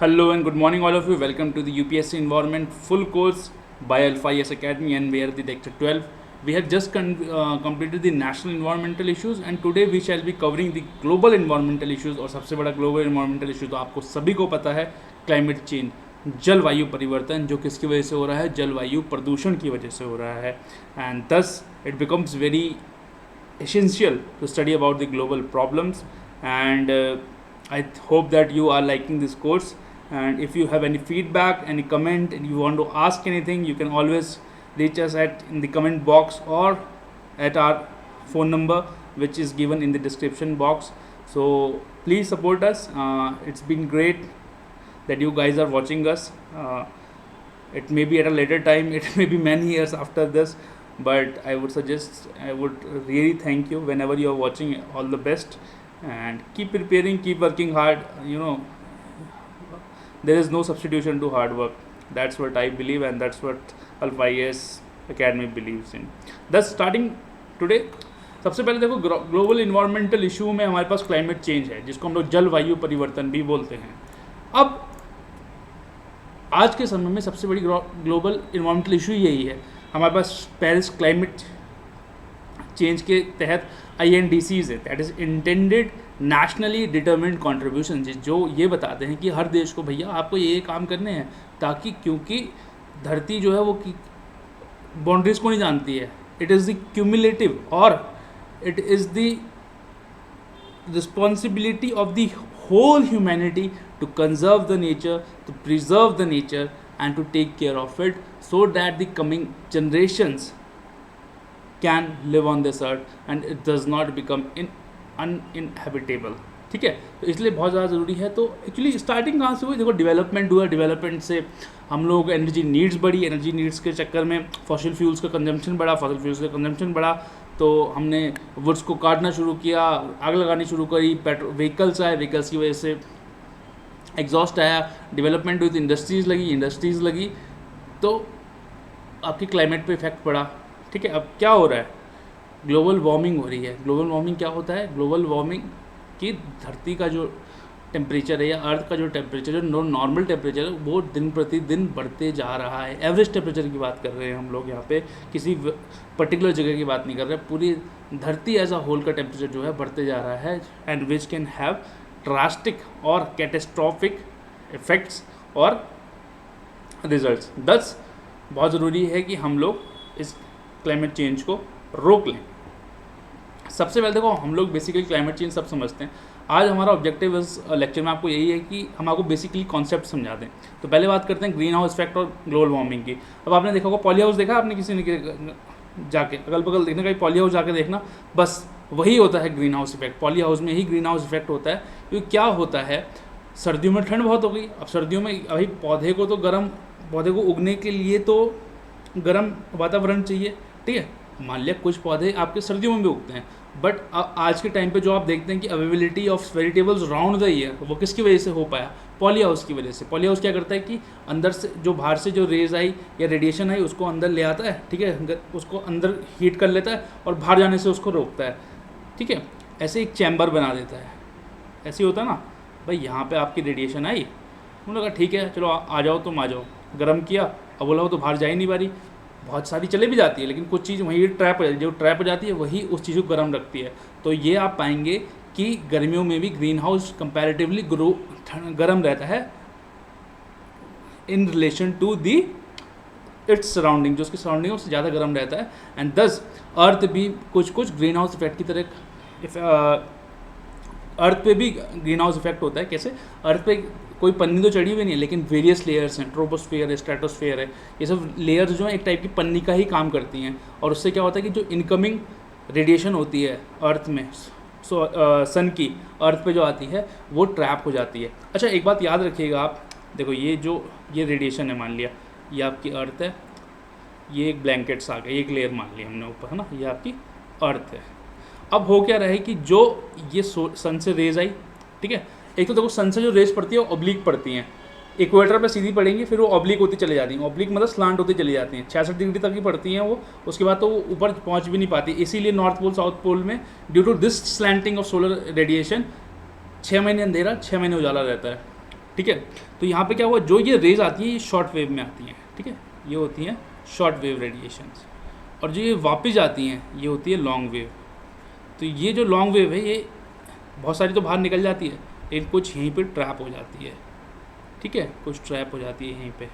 Hello and good morning, all of you. Welcome to the UPSC Environment full course by Alpha IS Academy, and we are the lecture 12. We have just completed the national environmental issues, and today we shall be covering the global environmental issues. और सबसे बड़ा global environmental issue तो आपको सभी को पता है, climate change, जलवायु परिवर्तन, जो किसकी वजह से हो रहा है? जलवायु प्रदूषण की वजह से हो रहा है. And thus it becomes very essential to study about the global problems, and I hope that you are liking this course. And if you have any feedback, any comment, and you want to ask anything, you can always reach us at in the comment box or at our phone number, which is given in the description box. So please support us. It's been great that you guys are watching us. It may be at a later time, it may be many years after this, but I would really thank you whenever you are watching. All the best, and keep preparing, keep working hard. There is no substitution to hard work. That's what I believe, and that's what Alpha IS Academy believes in. Thus, starting today, सबसे पहले देखो, global environmental issue में हमारे पास climate change है, जिसको हम लोग जलवायु परिवर्तन भी बोलते हैं. अब आज के समय में सबसे बड़ी ग्लोबल इन्वायरमेंटल इशू यही है. हमारे पास पेरिस क्लाइमेट चेंज के तहत INDCs है, that is intended nationally determined contribution, जो ये बताते हैं कि हर देश को भैया आपको ये काम करने हैं, ताकि क्योंकि धरती जो है वो बाउंड्रीज को नहीं जानती है. इट इज़ द क्यूमुलेटिव और it is the responsibility of the whole humanity to conserve the nature, to preserve the nature, and to take care of it, so that the coming generations can live on this earth and it does not become uninhabitable. ठीक है, तो इसलिए बहुत ज़्यादा ज़रूरी है. तो actually starting कहाँ से हुई? देखो, डेवलपमेंट हुआ. डेवलपमेंट से हम लोग एनर्जी नीड्स बढ़ी. एनर्जी नीड्स के चक्कर में फॉसिल फ्यूल्स का कंजम्पशन बढ़ा. फॉसिल फ्यूल्स का कंजम्पशन बढ़ा तो हमने वुड्स को काटना शुरू किया, आग लगानी शुरू करी. व्हीकल्स आए, व्हीकल्स की वजह से एग्जॉस्ट आया. डेवलपमेंट हुई तो इंडस्ट्रीज़ लगी तो आपकी क्लाइमेट पे इफेक्ट पड़ा. ठीक है, अब क्या हो रहा है? ग्लोबल वार्मिंग हो रही है. ग्लोबल वार्मिंग क्या होता है? ग्लोबल वार्मिंग की धरती का जो टेम्परेचर है या अर्थ का जो टेम्परेचर है, नॉर्मल टेम्परेचर है, वो दिन प्रतिदिन बढ़ते जा रहा है. एवरेज टेम्परेचर की बात कर रहे हैं हम लोग यहाँ पे, किसी पर्टिकुलर जगह की बात नहीं कर रहे. पूरी धरती एज अ होल का टेम्परेचर जो है बढ़ते जा रहा है, and which can have drastic और कैटेस्ट्रॉफिक इफेक्ट्स और रिजल्ट्स. दस बहुत ज़रूरी है कि हम लोग इस क्लाइमेट चेंज को रोक लें. सबसे पहले देखो, हम लोग बेसिकली क्लाइमेट चेंज सब समझते हैं. आज हमारा ऑब्जेक्टिव इस लेक्चर में आपको यही है कि हम आपको बेसिकली कॉन्सेप्ट समझा दें. तो पहले बात करते हैं ग्रीन हाउस इफेक्ट और ग्लोबल वार्मिंग की. अब आपने देखा होगा पॉली हाउस, देखा आपने किसी ने जाके अगल बगल देखने का, पॉली हाउस जाके देखना, बस वही होता है green house effect. Poly house में ही ग्रीन हाउस इफेक्ट होता है. क्योंकि क्या होता है, सर्दियों में ठंड बहुत हो गई. अब सर्दियों में अभी पौधे को उगने के लिए तो गर्म वातावरण चाहिए. ठीक है, मान लिया कुछ पौधे आपके सर्दियों में भी उगते हैं, बट आज के टाइम पे जो आप देखते हैं कि availability of vegetables round the year, वो किसकी वजह से हो पाया? पॉली हाउस की वजह से. पॉली हाउस क्या करता है कि अंदर से जो बाहर से जो रेज आई या रेडिएशन आई उसको अंदर ले आता है. ठीक है, उसको अंदर हीट कर लेता है और बाहर जाने से उसको रोकता है. ठीक है, ऐसे एक चैम्बर बना देता है. ऐसे ही होता है ना भाई, यहाँ पर आपकी रेडिएशन आई, उन्होंने कहा ठीक है चलो आ जाओ, तुम आ जाओ. गर्म किया, अब बोला वो तो बाहर जा ही नहीं पा रही. बहुत सारी चले भी जाती है, लेकिन कुछ चीज़ वहीं ट्रैप हो जाती है. जो ट्रैप हो जाती है वही उस चीज़ को गर्म रखती है. तो ये आप पाएंगे कि गर्मियों में भी ग्रीन हाउस कंपैरेटिवली गर्म रहता है in relation to the its surrounding. जो उसकी सराउंडिंग है उससे ज़्यादा गर्म रहता है. एंड दस अर्थ भी कुछ ग्रीन हाउस इफेक्ट की तरह अर्थ पे भी ग्रीन हाउस इफेक्ट होता है. कैसे? अर्थ पे कोई पन्नी तो चढ़ी हुई नहीं है, लेकिन वेरियस लेयर्स हैं. ट्रोपोस्फेयर है, स्ट्रेटोस्फेयर है, ये सब लेयर्स जो हैं एक टाइप की पन्नी का ही काम करती हैं. और उससे क्या होता है कि जो इनकमिंग रेडिएशन होती है अर्थ में, सन की अर्थ पे जो आती है वो ट्रैप हो जाती है. अच्छा, एक बात याद रखिएगा आप, देखो ये रेडिएशन है, मान लिया ये आपकी अर्थ है, ये एक ब्लैंकेट्स आ गए, एक लेयर मान लिया हमने ऊपर, है ना, ये आपकी अर्थ है. अब हो क्या रहा है कि जो ये सन से रेज आई, ठीक है, एक तो देखो सन से जो रेज पड़ती है वो ऑब्लिक पड़ती हैं. इक्वेटर पे सीधी पड़ेंगी, फिर वो ऑब्लिक होती चली जाती हैं. ऑब्लिक मतलब स्लांट होती चली जाती हैं, 66 डिग्री तक ही पड़ती हैं वो. उसके बाद तो वो ऊपर पहुंच भी नहीं पाती. इसीलिए नॉर्थ पोल साउथ पोल में due to this slanting of solar radiation 6 महीने अंधेरा 6 महीने उजाला रहता है. ठीक है। तो यहाँ पे क्या हुआ, जो ये रेज आती है ये शॉर्ट वेव में आती हैं, ठीक है, ये होती हैं शॉर्ट वेव रेडिएशंस, और जो ये वापस आती हैं ये होती है लॉन्ग वेव। तो ये जो लॉन्ग वेव है ये बहुत सारी तो बाहर निकल जाती है, लेकिन कुछ यहीं पे ट्रैप हो जाती है, ठीक है, कुछ ट्रैप हो जाती है यहीं पे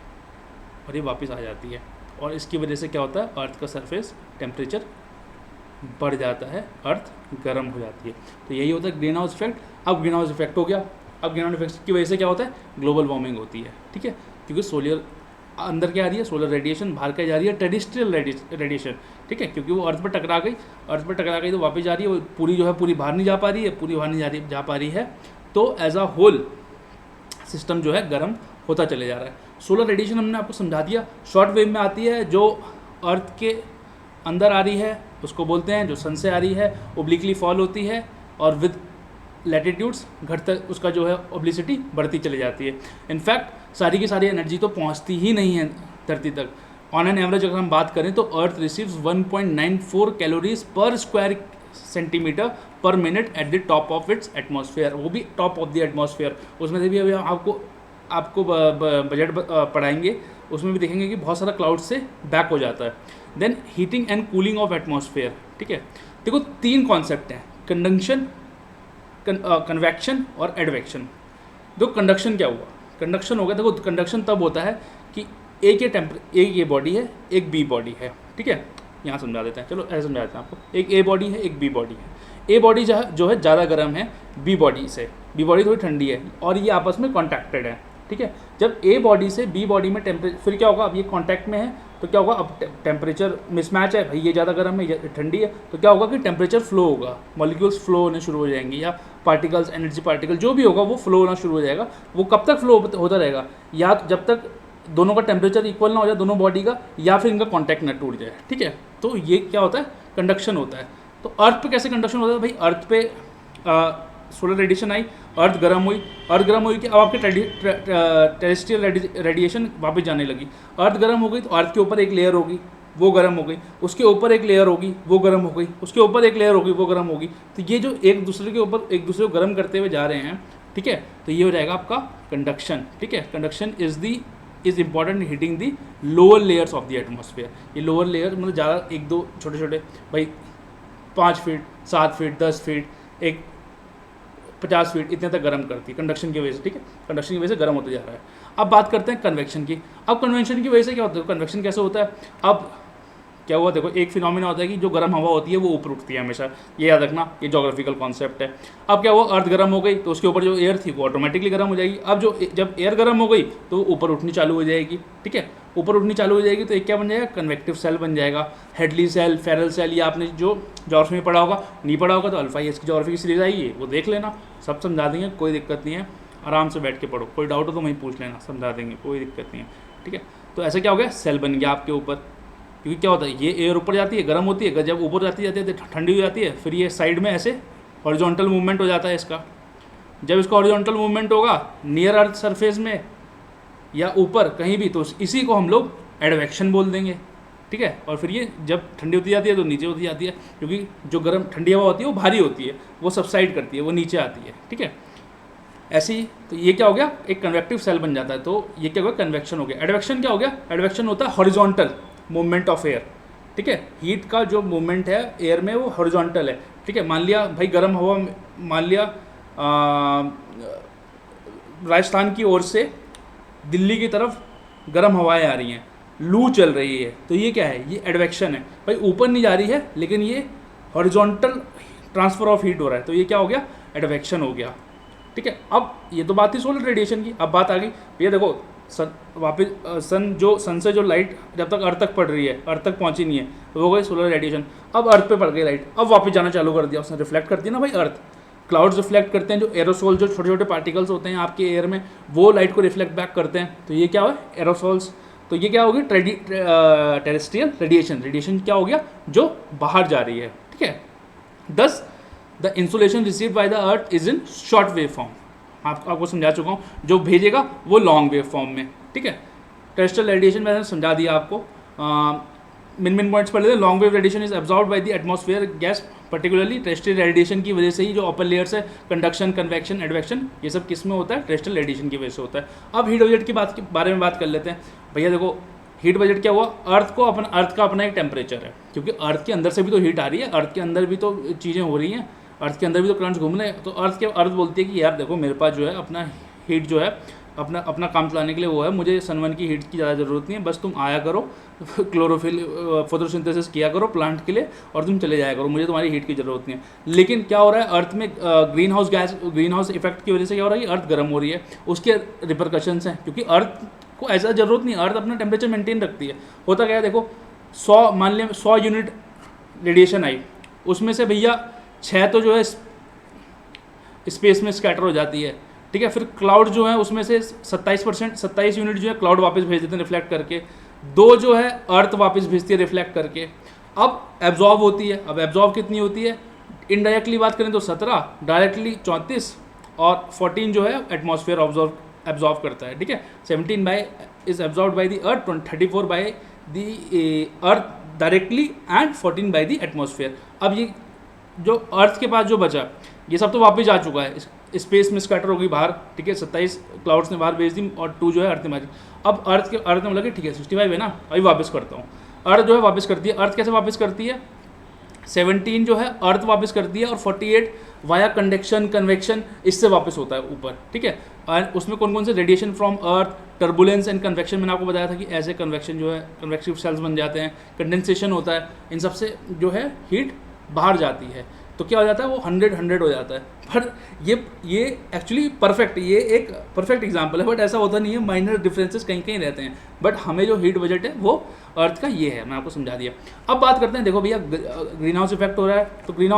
और ये वापस आ जाती है, और इसकी वजह से क्या होता है, अर्थ का सरफेस टेम्परेचर बढ़ जाता है, अर्थ गर्म हो जाती है। तो यही होता है ग्रीन हाउस इफेक्ट। अब ग्रीन हाउस इफेक्ट हो गया, अब ग्रीन हाउस इफेक्ट की वजह से क्या होता है, ग्लोबल वार्मिंग होती है, ठीक है, क्योंकि सोलर अंदर क्या आ रही है, सोलर रेडिएशन बाहर क्या जा रही है, टेरेस्ट्रियल रेडिएशन, ठीक है, क्योंकि वो अर्थ पर टकरा गई, अर्थ पर टकरा गई तो वापस जा रही है, वो पूरी जो है पूरी बाहर नहीं जा पा रही है, पूरी बाहर नहीं जा पा रही है, तो एज अ होल सिस्टम जो है गर्म होता चले जा रहा है। सोलर रेडिएशन हमने आपको समझा दिया, शॉर्ट वेव में आती है, जो अर्थ के अंदर आ रही है उसको बोलते हैं, जो सन से आ रही है ओब्लिकली फॉल होती है, और विद लैटिट्यूड्स घटता उसका जो है ओब्लिसिटी बढ़ती चली जाती है। इनफैक्ट सारी की सारी एनर्जी तो पहुंचती ही नहीं है धरती तक। ऑन एन एवरेज अगर हम बात करें तो earth receives 1.94 calories per square centimetre per minute at the top of its atmosphere, वो भी टॉप ऑफ द एटमॉस्फेयर। उसमें से भी अभी आपको बजट पढ़ाएंगे, उसमें भी देखेंगे कि बहुत सारा क्लाउड से बैक हो जाता है। Then heating and cooling of atmosphere, ठीक है। देखो 3 कॉन्सेप्ट हैं, कंडक्शन, कन्वेक्शन और एडवेक्शन। देखो कंडक्शन क्या हुआ, कंडक्शन हो गया, देखो कंडक्शन तब होता है कि एक ये बॉडी है, एक बी बॉडी है, ठीक है, यहाँ समझा देते हैं, चलो ऐसे समझा देते हैं आपको। एक ए बॉडी है, एक बी बॉडी है। ए बॉडी जो है ज़्यादा गर्म है बी बॉडी से, बी बॉडी थोड़ी ठंडी है, और ये आपस में कॉन्टैक्टेड है, ठीक है। जब ए बॉडी से बी बॉडी में टेम्परेचर, फिर क्या होगा, अब ये कॉन्टैक्ट में है तो क्या होगा, अब टेम्परेचर मिसमैच है, भाई ये ज़्यादा गर्म है, ये ठंडी है, तो क्या होगा कि टेम्परेचर फ्लो होगा, मॉलिक्यूल्स फ्लो होने शुरू हो जाएंगे, या पार्टिकल्स, एनर्जी पार्टिकल जो भी होगा वो फ्लो होना शुरू हो जाएगा। वो कब तक फ्लो होता रहेगा, या जब तक दोनों का टेम्परेचर इक्वल ना हो जाए दोनों बॉडी का, या फिर इनका कॉन्टैक्ट ना टूट जाए, ठीक है। तो ये क्या होता है, कंडक्शन होता है। तो अर्थ पे कैसे कंडक्शन होता है, भाई अर्थ पे सोलर रेडिएशन आई, अर्थ गर्म हुई, अर्थ गर्म हुई कि अब आपके टेरेस्ट्रियल रेडिएशन वापस जाने लगी, अर्थ गर्म हो गई तो अर्थ के ऊपर एक लेयर होगी वो गर्म हो गई, उसके ऊपर एक लेयर होगी वो गर्म हो गई, उसके ऊपर एक लेयर होगी वो गर्म होगी। तो ये जो एक दूसरे के ऊपर एक दूसरे को गर्म करते हुए जा रहे हैं, ठीक है, तो ये हो जाएगा आपका कंडक्शन, ठीक है। Conduction is important in heating the lower layers of the atmosphere. ये लोअर लेयर मतलब ज़्यादा 1-2 छोटे भाई 5 फीट 7 फीट 10 फीट 50 फीट इतने तक गर्म करती है कंडक्शन की वजह से, ठीक है, कंडक्शन की वजह से गर्म होते जा रहा है। अब बात करते हैं कन्वेक्शन की। अब कन्वेक्शन की वजह से क्या होता है, कन्वेक्शन कैसे होता है, अब क्या हुआ, देखो एक फिनोमिना होता है कि जो गर्म हवा होती है वो ऊपर उठती है हमेशा, ये याद रखना, ये ज्योग्राफिकल कॉन्सेप्ट है। अब क्या हुआ, अर्थ गर्म हो गई तो उसके ऊपर जो एयर थी वो ऑटोमेटिकली गर्म हो जाएगी। अब जब एयर गर्म हो गई तो ऊपर उठनी चालू हो जाएगी, ठीक है, ऊपर उठनी चालू हो जाएगी तो एक क्या बन जाएगा, कन्वेक्टिव सेल बन जाएगा, हेडली सेल, फेरल सेल। ये आपने जो ज्योग्राफी में पढ़ा होगा, नहीं पढ़ा होगा तो अल्फा एस की ज्योग्राफी की सीरीज आई है वो देख लेना, सब समझा देंगे, कोई दिक्कत नहीं है, आराम से बैठ के पढ़ो, कोई डाउट हो तो वहीं पूछ लेना, समझा देंगे, कोई दिक्कत नहीं है, ठीक है। तो ऐसा क्या हो गया, सेल बन गया आपके ऊपर, क्योंकि क्या होता है ये एयर ऊपर जाती है गर्म होती है, जब ऊपर जाती है तो ठंडी हो जाती है, फिर ये साइड में ऐसे हॉरिजॉन्टल मूवमेंट हो जाता है इसका। जब इसका हॉरिजॉन्टल मूवमेंट होगा नियर अर्थ सरफेस में या ऊपर कहीं भी, तो इसी को हम लोग एडवेक्शन बोल देंगे, ठीक है। और फिर ये जब ठंडी होती जाती है तो नीचे होती जाती है, क्योंकि जो गर्म ठंडी हवा होती है वो भारी होती है, वो सबसाइड करती है, वो नीचे आती है, ठीक है। ऐसे ही तो ये क्या हो गया, एक कन्वेक्टिव सेल बन जाता है, तो ये क्या हो गया, कन्वेक्शन हो गया। एडवेक्शन क्या हो गया, एडवेक्शन होता है हॉरिजॉन्टल मूवमेंट ऑफ एयर, ठीक है। हीट का जो मूवमेंट है एयर में वो हॉरिजॉन्टल है, ठीक है। मान लिया भाई गर्म हवा, मान लिया राजस्थान की ओर से दिल्ली की तरफ गर्म हवाएं आ रही हैं, लू चल रही है, तो ये क्या है, ये एडवेक्शन है, भाई ऊपर नहीं जा रही है लेकिन ये हॉरिजॉन्टल ट्रांसफर ऑफ हीट हो रहा है, तो ये क्या हो गया, एडवेक्शन हो गया, ठीक है। अब ये तो बात थी सोलर रेडिएशन की, अब बात आ गई भैया देखो सन से जो लाइट जब तक अर्थ तक पड़ रही है, अर्थ तक पहुंची नहीं है, तो वो गई सोलर रेडिएशन। अब अर्थ पे पड़ गई लाइट, अब वापस जाना चालू कर दिया उसने, रिफ्लेक्ट करती है ना भाई अर्थ, क्लाउड्स रिफ्लेक्ट करते हैं, जो एरोसोल जो छोटे छोटे पार्टिकल्स होते हैं आपके एयर में वो लाइट को रिफ्लेक्ट बैक करते हैं, तो ये क्या हुआ, एरोसोल्स। तो ये क्या होगी, टेरेस्ट्रियल रेडिएशन, रेडिएशन क्या हो गया, जो बाहर जा रही है, ठीक है। Thus the insolation received by the earth is in short wave form, आपको समझा चुका हूँ, जो भेजेगा वो लॉन्ग वेव फॉर्म में, ठीक है। टेरेस्ट्रियल रेडिएशन मैंने समझा दिया आपको, मेन पॉइंट्स पढ़ लेते हैं। Long wave radiation is absorbed by the atmosphere gas, particularly terrestrial radiation की वजह से ही जो अपर लेयर्स है, कंडक्शन, कन्वेक्शन, एडवेक्शन, ये सब किस में होता है? टेरेस्ट्रियल रेडिएशन की वजह से होता है। अब हीट बजट की बारे में बात कर लेते हैं। भैया देखो हीट बजट क्या हुआ, अर्थ का अपना एक टेम्परेचर है, क्योंकि अर्थ के अंदर से भी तो हीट आ रही है, अर्थ के अंदर भी तो चीज़ें हो रही हैं, अर्थ के अंदर भी तो करंट्स घूम रहे हैं। तो अर्थ बोलती है कि यार देखो मेरे पास जो है अपना हीट जो है अपना काम चलाने के लिए वो है, मुझे सन 1 की हीट की ज़्यादा ज़रूरत नहीं है, बस तुम आया करो क्लोरोफिल फोटोसिंथेसिस किया करो प्लांट के लिए और तुम चले जाया करो, मुझे तुम्हारी हीट की ज़रूरत नहीं है। लेकिन क्या हो रहा है अर्थ में, ग्रीन हाउस इफेक्ट की वजह से क्या हो रहा है, अर्थ गर्म हो रही है, उसके रिपरकशंस हैं, क्योंकि अर्थ को ऐसा ज़रूरत नहीं, अर्थ अपना टेम्परेचर मेंटेन रखती है। होता क्या है देखो, 100 मान लिया 100 यूनिट रेडिएशन आई, उसमें से भैया 6 तो जो है स्पेस में स्कैटर हो जाती है, ठीक है। फिर क्लाउड जो है उसमें से 27 यूनिट जो है क्लाउड वापस भेज देते हैं रिफ्लेक्ट करके, 2 जो है अर्थ वापस भेजती है रिफ्लेक्ट करके। अब एब्जॉर्ब होती है, अब एब्जॉर्ब कितनी होती है, इनडायरेक्टली बात करें तो 17, डायरेक्टली 34 और 14 जो है एटमॉस्फेयर एब्जॉर्ब करता है, ठीक है। 17 is absorb by the earth, 34 bye the earth directly and 14 by the atmosphere. अब ये जो अर्थ के पास जो बचा ये सब तो वापस आ चुका है, स्पेस में स्कैटर हो गई बाहर, ठीक है, 27 क्लाउड्स ने बाहर भेज दी और 2 जो है अर्थ ने मारी। अब अर्थ ने बोला कि ठीक है 65 है ना, अभी वापस करता हूँ। अर्थ जो है वापस करती है, अर्थ कैसे वापस करती है, 17 जो है अर्थ वापस करती है और 48 वाया कंडक्शन कन्वेक्शन इससे वापस होता है ऊपर, ठीक है। और उसमें कौन कौन से radiation from earth, turbulence and convection, मैंने आपको बताया था कि ऐसे कन्वेक्शन जो है कन्वेक्टिव सेल्स बन जाते हैं, कंडेंसेशन होता है, इन सब से जो है हीट बाहर जाती है। तो क्या हो जाता है, वो 100 हो जाता है। पर ये एक्चुअली ये एक परफेक्ट एग्जांपल है, बट ऐसा होता नहीं है, माइनर डिफरेंसेस कहीं कहीं रहते हैं। बट हमें जो हीट बजट है वो अर्थ का ये है, मैं आपको समझा दिया। अब बात करते हैं, देखो भैया ग्रीन हाउस इफेक्ट हो रहा है, तो ग्रीन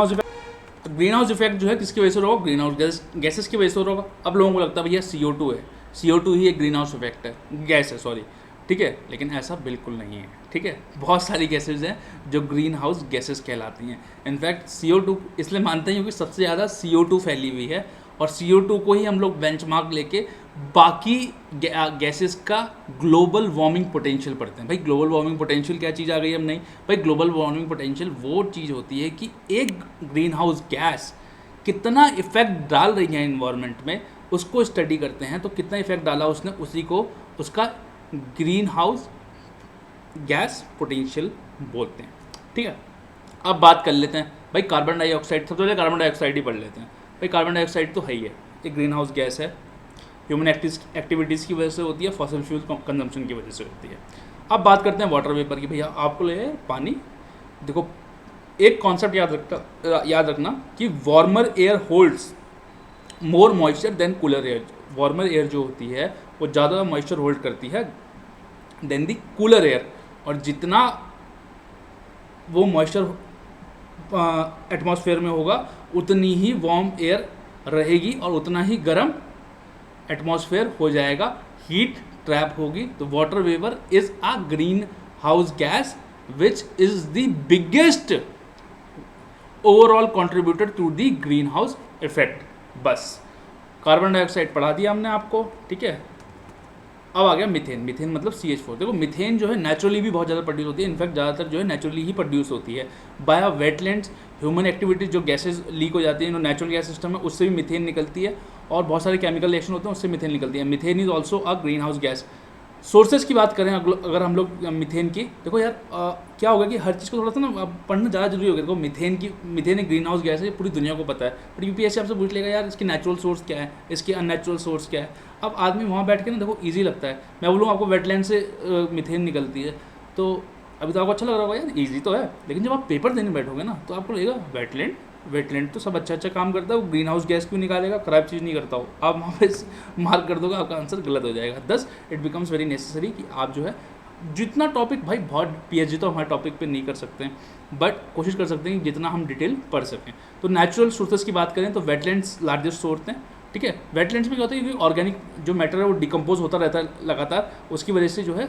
हाउस इफेक्ट जो है किसकी वजह से होगा, ग्रीन हाउस गैसेस की वजह से होगा। अब लोगों को लगता है भैया CO2 है, CO2 ही एक ग्रीन हाउस इफेक्ट है, गैस है, सॉरी, ठीक है, लेकिन ऐसा बिल्कुल नहीं है, ठीक है। बहुत सारी गैसेज हैं जो ग्रीन हाउस गैसेज कहलाती हैं। इनफैक्ट CO2 इसलिए मानते हैं क्योंकि सबसे ज़्यादा CO2 फैली हुई है, और CO2 को ही हम लोग बेंचमार्क लेके बाकी गैसेस का ग्लोबल वार्मिंग पोटेंशियल पढ़ते हैं। भाई ग्लोबल वार्मिंग पोटेंशियल क्या चीज़ आ गई, हम नहीं भाई, ग्लोबल वार्मिंग पोटेंशियल वो चीज़ होती है कि एक ग्रीन हाउस गैस कितना इफेक्ट डाल रही है इन्वायरमेंट में, उसको स्टडी करते हैं। तो कितना इफेक्ट डाला उसने, उसी को उसका ग्रीन हाउस गैस पोटेंशियल बोलते हैं, ठीक है। अब बात कर लेते हैं भाई कार्बन डाइऑक्साइड, सबसे पहले कार्बन डाइऑक्साइड ही पढ़ लेते हैं। भाई कार्बन डाइऑक्साइड तो है ही है, एक ग्रीन हाउस गैस है, ह्यूमन एक्टिविटीज़ की वजह से होती है, फॉसिल फ्यूल कंजम्पशन की वजह से होती है। अब बात करते हैं वाटर वेपर की। भैया आपको ले पानी, देखो एक कॉन्सेप्ट याद रखना कि warmer air holds more moisture than cooler air. Warmer air जो होती है वो ज़्यादा मॉइस्चर होल्ड करती है देन दी कूलर एयर, और जितना वो मॉइस्चर एटमॉस्फेयर में होगा उतनी ही वार्म एयर रहेगी और उतना ही गर्म एटमॉस्फेयर हो जाएगा, हीट ट्रैप होगी। तो water vapour is a green house gas which is the biggest overall contributor to the greenhouse effect. बस कार्बन डाइऑक्साइड पढ़ा दिया हमने आपको, ठीक है। अब आ गया मीथेन। मीथेन मतलब CH4। देखो मीथेन जो है नेचुरली भी बहुत ज़्यादा प्रोड्यूस होती है, इनफैक्ट ज़्यादातर जो है नेचुरली ही प्रोड्यूस होती है बाय वेटलैंड्स, ह्यूमन एक्टिविटीज, जो गैसेज लीक हो जाती है जो नेचुरल गैस सिस्टम है उससे भी मीथेन निकलती है, और बहुत सारे केमिकल रिएक्शन होते हैं उससे मीथेन निकलती है। Methane is also a green house gas. Sources की बात करें अगर हम लोग मीथेन की, देखो यार क्या होगा कि हर चीज़ को थोड़ा सा ना पढ़ना ज़्यादा जरूरी हो गया। देखो मीथेन एक ग्रीन हाउस गैस है, पूरी दुनिया को पता है, पर UPSC आपसे पूछ लेगा यार इसकी नेचुरल सोर्स क्या है, इसकी अननेचुरल सोर्स क्या है। अब आदमी वहाँ बैठ के ना देखो ईजी लगता है, मैं बोलूँ आपको वेटलैंड से मीथेन निकलती है, तो अभी तो आपको अच्छा लग रहा होगा यार ईजी तो है, लेकिन जब आप पेपर देने बैठोगे ना तो आपको लगेगा वेटलैंड तो सब अच्छा काम करता है, वो ग्रीन हाउस गैस क्यों निकालेगा, खराब चीज़ नहीं करता हो, आप वहाँ पे मार्क कर दोगे, आपका आंसर गलत हो जाएगा। Thus it becomes very necessary कि आप जो है जितना टॉपिक, भाई बहुत PhD तो हमारे टॉपिक पे नहीं कर सकते हैं, बट कोशिश कर सकते हैं जितना हम डिटेल पढ़ सकें। तो नेचुरल सोर्सेज की बात करें तो वेटलैंड्स लार्जेस्ट सोर्स हैं, ठीक है। वेटलैंड्स में क्या होता है कि ऑर्गेनिक जो मैटर है वो डिकम्पोज होता रहता है लगातार, उसकी वजह से जो है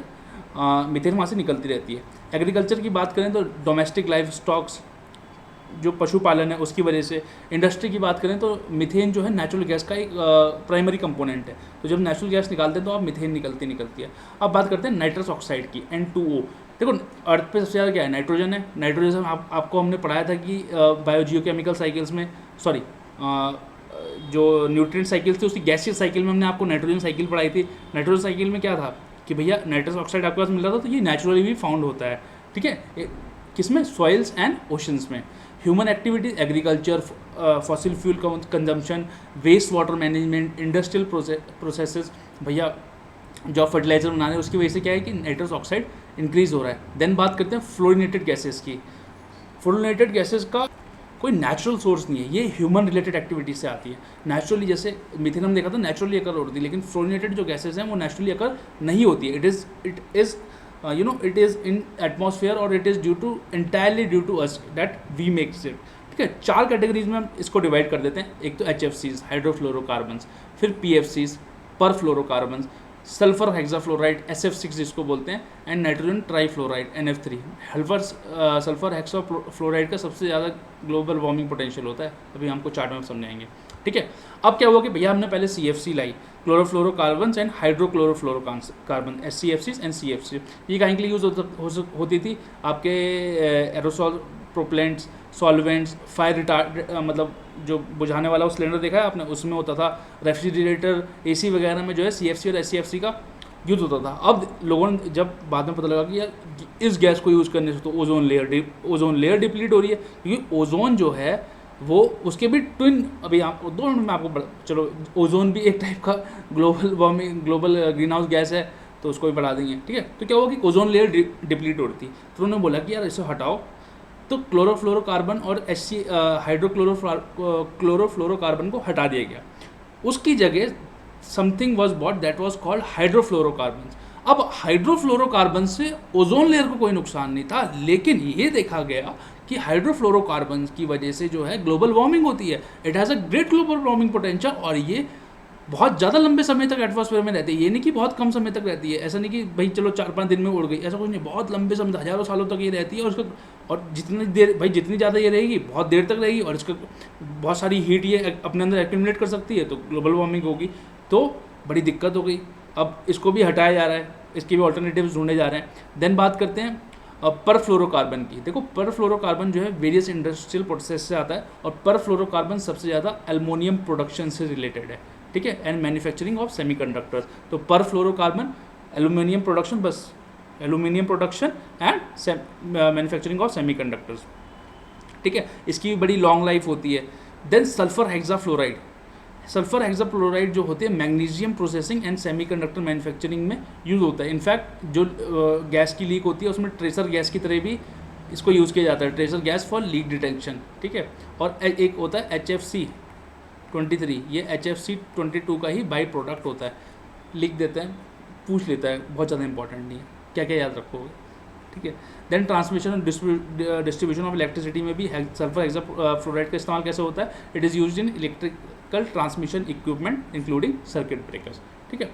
मीथेन वहाँ से निकलती रहती है। एग्रीकल्चर की बात करें तो डोमेस्टिक लाइफ स्टॉक्स, जो पशुपालन है उसकी वजह से। इंडस्ट्री की बात करें तो मीथेन जो है नेचुरल गैस का एक प्राइमरी कंपोनेंट है, तो जब नेचुरल गैस निकालते हैं तो आप मीथेन निकलती है। अब बात करते हैं नाइट्रस ऑक्साइड की, N2O। देखो अर्थ पे सबसे ज़्यादा क्या है, नाइट्रोजन है। नाइट्रोजन आपको हमने पढ़ाया था कि बायोजियोकेमिकल साइकिल्स में, सॉरी जो न्यूट्रिएंट साइकिल्स थी उसकी गैसियस साइकिल में हमने आपको नाइट्रोजन साइकिल पढ़ाई थी। नाइट्रोजन साइकिल में क्या था कि भैया नाइट्रस ऑक्साइड आपके पास मिल रहा था, तो ये नेचुरली भी फाउंड होता है, ठीक है, किसमें, सॉइल्स एंड ओशंस में। Human activities, agriculture, fossil fuel consumption, waste water management, industrial processes, भैया जो फर्टिलाइजर बना रहे हैं उसकी वजह से क्या है कि नाइट्रस ऑक्साइड इंक्रीज हो रहा है। देन बात करते हैं फ्लोरिनेटेड गैसेस की। फ्लोरिनेटेड गैसेस का कोई नेचुरल सोर्स नहीं है, ये ह्यूमन रिलेटेड एक्टिविटीज से आती है। नेचुरली जैसे मिथेन हम देखा था नेचुरली अकर होती है, लेकिन फ्लोरिनेटेड जो गैसेस हैं वो नेचुरली अकर नहीं होती है। इट इज़ इन एटमॉस्फेयर और it is due to entirely due to us that we makes it, ठीक है। 4 कैटेगरीज में हम इसको डिवाइड कर देते हैं। एक तो HFCs हाइड्रोफ्लोरोकार्बन्स, फिर PFCs परफ्लोरोकार्बन्स, सल्फर हेक्साफ्लोराइड SF6 जिसको बोलते हैं, and nitrogen trifluoride NF3। Sulphur hexafluoride का सबसे ज़्यादा ग्लोबल वार्मिंग पोटेंशियल होता है, अभी हमको चार्ट में समझाएंगे, ठीक है। अब क्या हुआ कि भैया हमने पहले CFC lie, chlorofluorocarbons and hydrochlorofluorocarbon, SCFCs and CFC। ये कहीं के लिए यूज़ होती थी, आपके aerosol propellants, solvents, fire retard, मतलब जो बुझाने वाला वो सिलेंडर देखा है आपने, उसमें होता था। रेफ्रिजरेटर, AC वगैरह में जो है CFC और SCFC का यूज़ होता था। अब लोगों ने जब बाद में पता लगा कि यार इस गैस को यूज़ करने से तो ओजोन लेयर डिप्लीट हो रही है, क्योंकि ओजोन जो है वो उसके भी ट्विन, अभी आप 2 मिनट में आपको चलो, ओजोन भी एक टाइप का ग्लोबल ग्रीन हाउस गैस है, तो उसको भी बढ़ा देंगे, ठीक है। तो क्या हुआ कि ओजोन लेयर डिप्लीट हो रही थी, तो उन्होंने बोला कि यार इसे हटाओ, तो क्लोरोफ्लोरोकार्बन और हाइड्रोक्लोरोफ्लोरोकार्बन को हटा दिया गया। उसकी जगह something was bought that was called hydrofluorocarbon. अब हाइड्रोफ्लोरोकार्बन से ओजोन लेयर को कोई नुकसान नहीं था, लेकिन ये देखा गया कि हाइड्रोफ्लोरोकार्बन की वजह से जो है ग्लोबल वार्मिंग होती है। It has a great global warming potential, और ये बहुत ज़्यादा लंबे समय तक एटमॉस्फेयर में रहती है। ये नहीं कि बहुत कम समय तक रहती है, ऐसा नहीं कि भाई चलो 4-5 दिन में उड़ गई, ऐसा कुछ नहीं, बहुत लंबे समय, हज़ारों सालों तक ये रहती है। और उसका, और जितनी देर भाई जितनी ज़्यादा ये रहेगी बहुत देर तक रहेगी, और इसका बहुत सारी हीट ये अपने अंदर एक्यूमुलेट कर सकती है, तो ग्लोबल वार्मिंग होगी, तो बड़ी दिक्कत हो गई। अब इसको भी हटाया जा रहा है, इसके भी ऑल्टरनेटिव्स ढूंढे जा रहे हैं। देन बात करते हैं परफ्लोरोकार्बन की। देखो परफ्लोरोकार्बन जो है वेरियस इंडस्ट्रियल प्रोसेस से आता है, और परफ्लोरोकार्बन सबसे ज़्यादा एल्युमिनियम प्रोडक्शन से रिलेटेड है, ठीक है, एंड मैन्युफैक्चरिंग ऑफ सेमीकंडक्टर्स। तो परफ्लोरोकार्बन एल्युमिनियम प्रोडक्शन, बस aluminium production and manufacturing of semiconductors, ठीक है, इसकी भी बड़ी लॉन्ग लाइफ होती है। Then sulphur hexafluoride, sulphur hexafluoride जो होते हैं magnesium processing and semiconductor manufacturing में यूज़ होता है। इनफैक्ट जो गैस की लीक होती है उसमें ट्रेसर गैस की तरह भी इसको यूज़ किया जाता है, tracer gas for leak detection, ठीक है। और एक होता है HFC-23, ये HFC-22 का ही बाई प्रोडक्ट होता है। लिख देते हैं, पूछ लेता है, बहुत ज़्यादा इंपॉर्टेंट नहीं है, क्या क्या याद रखोगे, ठीक है। देन ट्रांसमिशन और डिस्ट्रीब्यूशन ऑफ इलेक्ट्रिसिटी में भी सल्फर हेक्साफ्लोराइड का इस्तेमाल कैसे होता है। It is used in electrical transmission equipment including circuit breakers, ठीक है।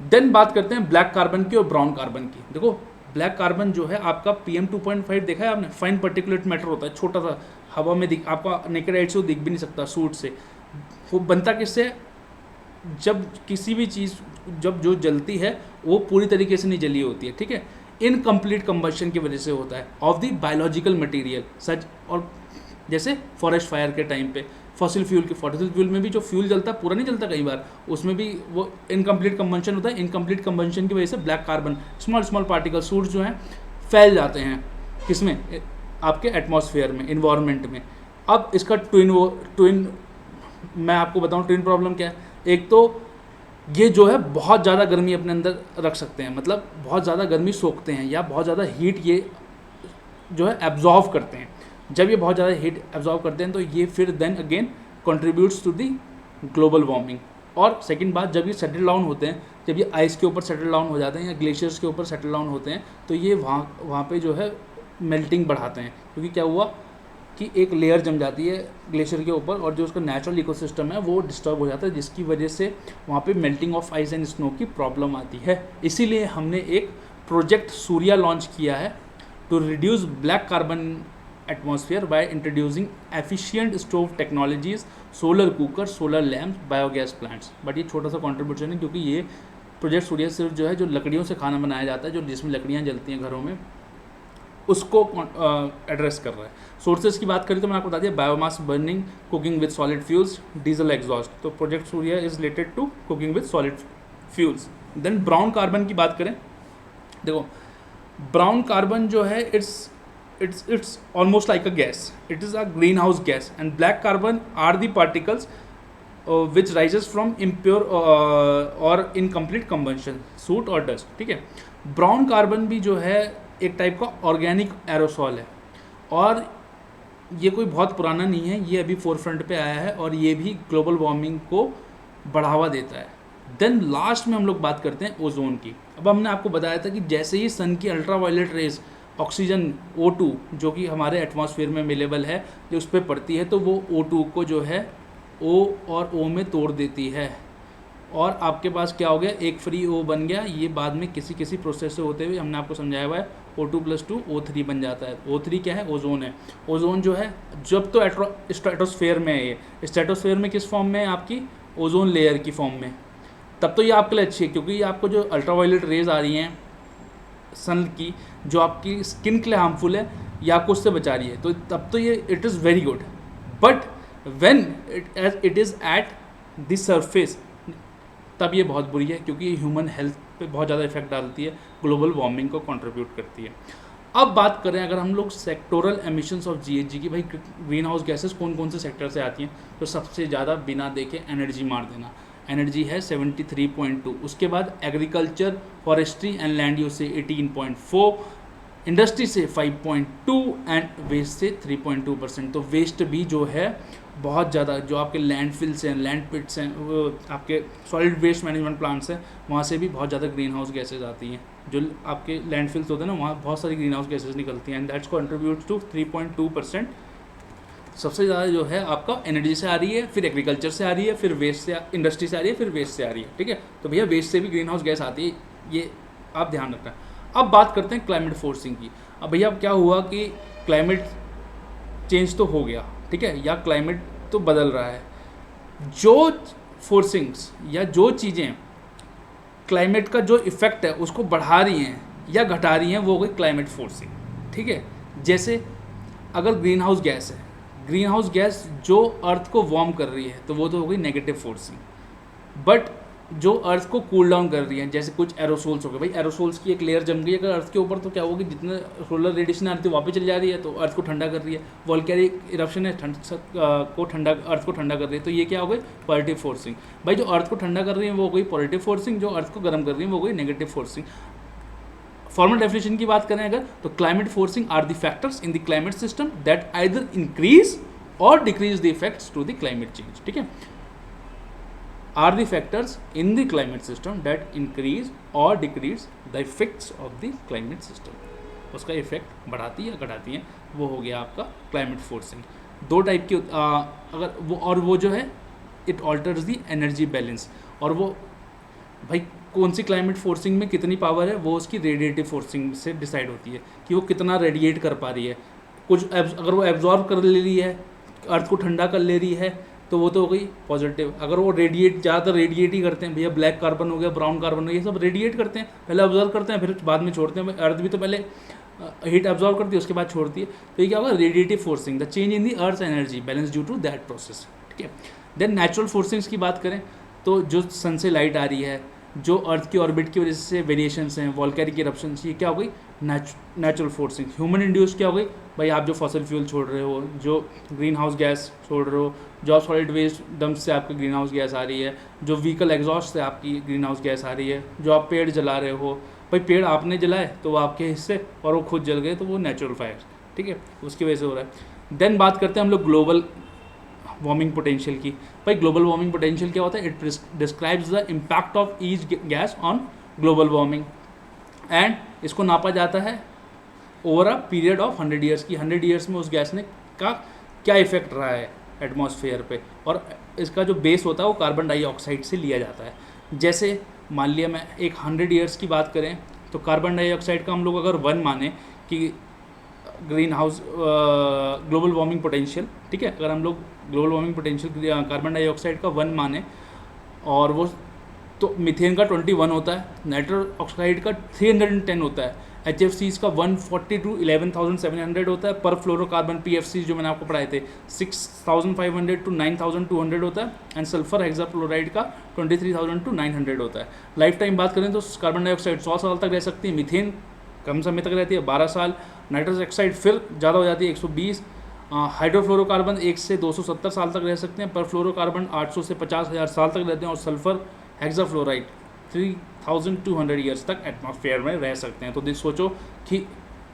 देन बात करते हैं ब्लैक कार्बन की और ब्राउन कार्बन की। देखो ब्लैक कार्बन जो है आपका PM2.5 देखा है आपने, फाइन पर्टिकुलेट मैटर होता है, छोटा सा, हवा में दिख, आपका नेकेड आइट से वो दिख भी नहीं सकता सूट से। वो बनता किससे, जब किसी भी चीज़ जब जो जलती है वो पूरी तरीके से नहीं जली होती है, ठीक है, इनकम्प्लीट कंबशन की वजह से होता है of the biological material such. और जैसे फॉरेस्ट फायर के टाइम पे फॉसिल फ्यूल में भी जो फ्यूल जलता है पूरा नहीं जलता, कई बार उसमें भी वो इनकम्प्लीट कंबशन होता है। इनकम्प्लीट कंबशन की वजह से black carbon small particle suits जो हैं फैल जाते हैं, किसमें, आपके एटमॉस्फेयर में, इन्वायरमेंट में। अब इसका ट्विन मैं आपको बताऊं ट्विन प्रॉब्लम क्या है। एक तो ये जो है बहुत ज़्यादा गर्मी अपने अंदर रख सकते हैं, मतलब बहुत ज़्यादा गर्मी सोखते हैं, या बहुत ज़्यादा हीट ये जो है एब्जॉर्व करते हैं। जब ये बहुत ज़्यादा हीट एब्जॉर्व करते हैं तो ये फिर then again contributes to the global warming. और सेकंड बात, जब ये सेटल डाउन होते हैं, जब ये आइस के ऊपर सेटल डाउन हो जाते हैं या ग्लेशियर्स के ऊपर सेटल डाउन होते हैं, तो ये वहाँ पे जो है मेल्टिंग बढ़ाते हैं। क्योंकि क्या हुआ कि एक लेयर जम जाती है ग्लेशियर के ऊपर, और जो उसका नेचुरल इकोसिस्टम है वो डिस्टर्ब हो जाता है, जिसकी वजह से वहाँ पे melting of ice and snow की प्रॉब्लम आती है। इसीलिए हमने एक प्रोजेक्ट सूर्या लॉन्च किया है to reduce black carbon atmosphere by introducing efficient stove technologies, solar cooker, solar lamps, biogas plants. But ये छोटा सा कॉन्ट्रीब्यूशन है, क्योंकि ये प्रोजेक्ट सूर्या सिर्फ जो है जो लकड़ियों से खाना बनाया जाता है, जो जिसमें लकड़ियाँ जलती हैं घरों में, उसको एड्रेस कर रहा है। सोर्सेज की बात करें तो मैंने आपको बता दिया, biomass burning, cooking with solid fuels, diesel exhaust. तो project Surya is related to cooking with solid fuels. Then brown carbon की बात करें, देखो ब्राउन कार्बन जो है it's almost like a gas. It is a greenhouse gas, and black carbon are the particles which rises from impure or incomplete combustion, soot और dust, ठीक है। Brown carbon भी जो है एक टाइप का ऑर्गेनिक एरोसॉल है, और ये कोई बहुत पुराना नहीं है, ये अभी फोरफ्रंट पे आया है, और ये भी ग्लोबल वार्मिंग को बढ़ावा देता है। देन लास्ट में हम लोग बात करते हैं ओजोन की। अब हमने आपको बताया था कि जैसे ही सन की अल्ट्रावायलेट रेज ऑक्सीजन O2 जो कि हमारे एटमॉस्फेयर में अवेलेबल है, जो उस पर पड़ती है, तो वो O2 को जो है O और O में तोड़ देती है, और आपके पास क्या हो गया, एक फ्री O बन गया। ये बाद में किसी किसी प्रोसेस से होते हुए हमने आपको समझाया हुआ है, O2+2 O3 बन जाता है। O3 क्या है, ओजोन है। ओजोन जो है जब तो स्ट्रेटोस्फेयर में है, ये स्ट्रेटोस्फेयर में किस फॉर्म में है, आपकी ओजोन लेयर की फॉर्म में, तब तो ये आपके लिए अच्छी है, क्योंकि ये आपको जो अल्ट्रावायलेट रेज आ रही हैं सन की, जो आपकी स्किन के लिए हार्मफुल है, ये आपको उससे बचा रही है, तो तब तो ये it is very good. But when it is at the surface, तब ये बहुत बुरी है, क्योंकि ये ह्यूमन हेल्थ पे बहुत ज़्यादा इफेक्ट डालती है, ग्लोबल वार्मिंग को कंट्रीब्यूट करती है। अब बात करें अगर हम लोग सेक्टोरल एमिशंस ऑफ GHG की, भाई ग्रीन हाउस गैसेस कौन कौन से सेक्टर से आती हैं, तो सबसे ज़्यादा बिना देखे एनर्जी मार देना, एनर्जी है 73.2, उसके बाद agriculture, forestry and land use से 18.4, इंडस्ट्री से 5.2 एंड वेस्ट से 3.2%। तो वेस्ट भी जो है बहुत ज़्यादा, जो आपके लैंडफिल्स हैं, लैंड पिट्स हैं, वो आपके सॉलिड वेस्ट मैनेजमेंट प्लांट्स हैं, वहाँ से भी बहुत ज़्यादा ग्रीन हाउस गैसेज आती हैं। जो आपके लैंडफिल्स होते हैं ना, वहाँ बहुत सारी ग्रीन हाउस गैसेज निकलती हैं, एंड दैट्स कंट्रीब्यूट्स टू 3.2%। सबसे ज़्यादा जो है आपका एनर्जी से आ रही है, फिर एग्रीकल्चर से आ रही है, फिर वेस्ट से, इंडस्ट्री से आ रही है, फिर वेस्ट से आ रही है, ठीक है। तो भैया वेस्ट से भी ग्रीन हाउस गैस आती है, ये आप ध्यान रखना। अब बात करते हैं क्लाइमेट फोर्सिंग की। अब भैया क्या हुआ कि क्लाइमेट चेंज तो हो गया, ठीक है, या क्लाइमेट तो बदल रहा है, जो फोर्सिंग्स या जो चीज़ें क्लाइमेट का जो इफ़ेक्ट है उसको बढ़ा रही हैं या घटा रही हैं, वो हो गई क्लाइमेट फोर्सिंग, ठीक है। जैसे अगर ग्रीन हाउस गैस है, ग्रीन हाउस गैस जो अर्थ को वार्म कर रही है, तो वो तो हो गई नेगेटिव फोर्सिंग। बट जो अर्थ को कूल डाउन कर रही है, जैसे कुछ एरोसोल्स हो गए, भाई एरोसोल्स की एक लेयर जम गई अगर अर्थ के ऊपर, तो क्या होगी, जितने सोलर रेडिएशन आ रही थी वापस चली जा रही है, तो अर्थ को ठंडा कर रही है। वोल्केनिक इरप्शन है, अर्थ को ठंडा कर रही है, तो ये क्या हो गई, पॉजिटिव फोर्सिंग। भाई जो अर्थ को ठंडा कर रही है वो हो गई पॉजिटिव फोर्सिंग, जो अर्थ को गर्म कर रही है वो हो गई नेगेटिव फोर्सिंग। फॉर्मल डेफिनेशन की बात करें अगर, तो climate forcing are the factors in the climate system that either increase or decrease the effects to the climate change, ठीक है। Are the factors in the climate system that increase or decrease the effects of the climate system, उसका effect बढ़ाती है घटाती है, वो हो गया आपका क्लाइमेट फोर्सिंग। दो टाइप की अगर वो, और वो जो है it alters the energy balance, और वो भाई कौन सी क्लाइमेट फोर्सिंग में कितनी पावर है, वो उसकी रेडिएटिव फोर्सिंग से डिसाइड होती है कि वो कितना रेडिएट कर पा रही है। कुछ अगर वो एब्जॉर्ब कर ले रही है, अर्थ को ठंडा कर ले रही है, तो वो तो हो गई पॉजिटिव। अगर वो रेडिएट, ज़्यादातर रेडिएट ही करते हैं भैया, ब्लैक कार्बन हो गया, ब्राउन कार्बन हो गया, ये सब रेडिएट करते हैं, पहले ऑब्जर्व करते हैं फिर बाद में छोड़ते हैं। अर्थ भी तो पहले हीट ऑब्जॉर्व करती है उसके बाद छोड़ती है, तो ये क्या होगा, radiative forcing, the change in the earth energy balance due to that process, ठीक है। देन नेचुरल फोर्सिंग्स की बात करें, तो जो सन से लाइट आ रही है, जो अर्थ की ऑर्बिट की वजह से वेरिएशंस हैं, वॉल्केनिक इरप्शंस, ये क्या हो गई, नेचुरल फोर्सिंग। ह्यूमन इंड्यूस क्या हो गई, भाई आप जो फॉसिल फ्यूल छोड़ रहे हो, जो ग्रीन हाउस गैस छोड़ रहे हो, जो आप सॉलिड वेस्ट डंप से आपकी ग्रीन हाउस गैस आ रही है, जो व्हीकल एग्जॉस्ट से आपकी ग्रीन हाउस गैस आ रही है, जो आप पेड़ जला रहे हो, भाई पेड़ आपने जलाए तो वो आपके हिस्से, और वो खुद जल गए तो वो नेचुरल फायर, ठीक है, उसकी वजह से हो रहा है। देन बात करते हैं हम लोग ग्लोबल वार्मिंग पोटेंशियल की। भाई ग्लोबल वार्मिंग पोटेंशियल क्या होता है, it describes the impact of each gas on global warming, and इसको नापा जाता है over a period of 100 years की। 100 ईयर्स में उस गैस ने का क्या इफेक्ट रहा है एटमॉस्फेयर पे, और इसका जो बेस होता है वो कार्बन डाइऑक्साइड से लिया जाता है। जैसे मान लिया मैं एक 100 ईयर्स की बात करें, तो कार्बन डाइऑक्साइड का हम लोग अगर 1 माने कि green house global warming potential, ठीक है, अगर हम लोग global warming potential carbon dioxide का 1 माने, और वो तो मीथेन का 21 होता है, नाइट्रस ऑक्साइड का 310 होता है, HFCs का 140 टू 11,700 होता है, पर फ्लोरोकार्बन PFCs जो मैंने आपको पढ़ाए थे 6,500 टू 9,200 होता है, एंड सल्फर हेक्साफ्लोराइड का 23,000 टू 900 होता है। लाइफ टाइम बात करें तो कार्बन डाइऑक्साइड 100 साल तक रह सकती है, मीथेन कम समय तक रहती है 12 साल, नाइट्रस ऑक्साइड फिर ज़्यादा हो जाती है 120, हाइड्रोफ्लोरोकार्बन 1 से 270 साल तक रह सकते हैं, पर फ्लोरोकार्बन 800 से 50,000 साल तक रहते हैं, और सल्फर हेक्साफ्लोराइड 3,200 ईयर्स तक एटमॉस्फेयर में रह सकते हैं। तो देख सोचो कि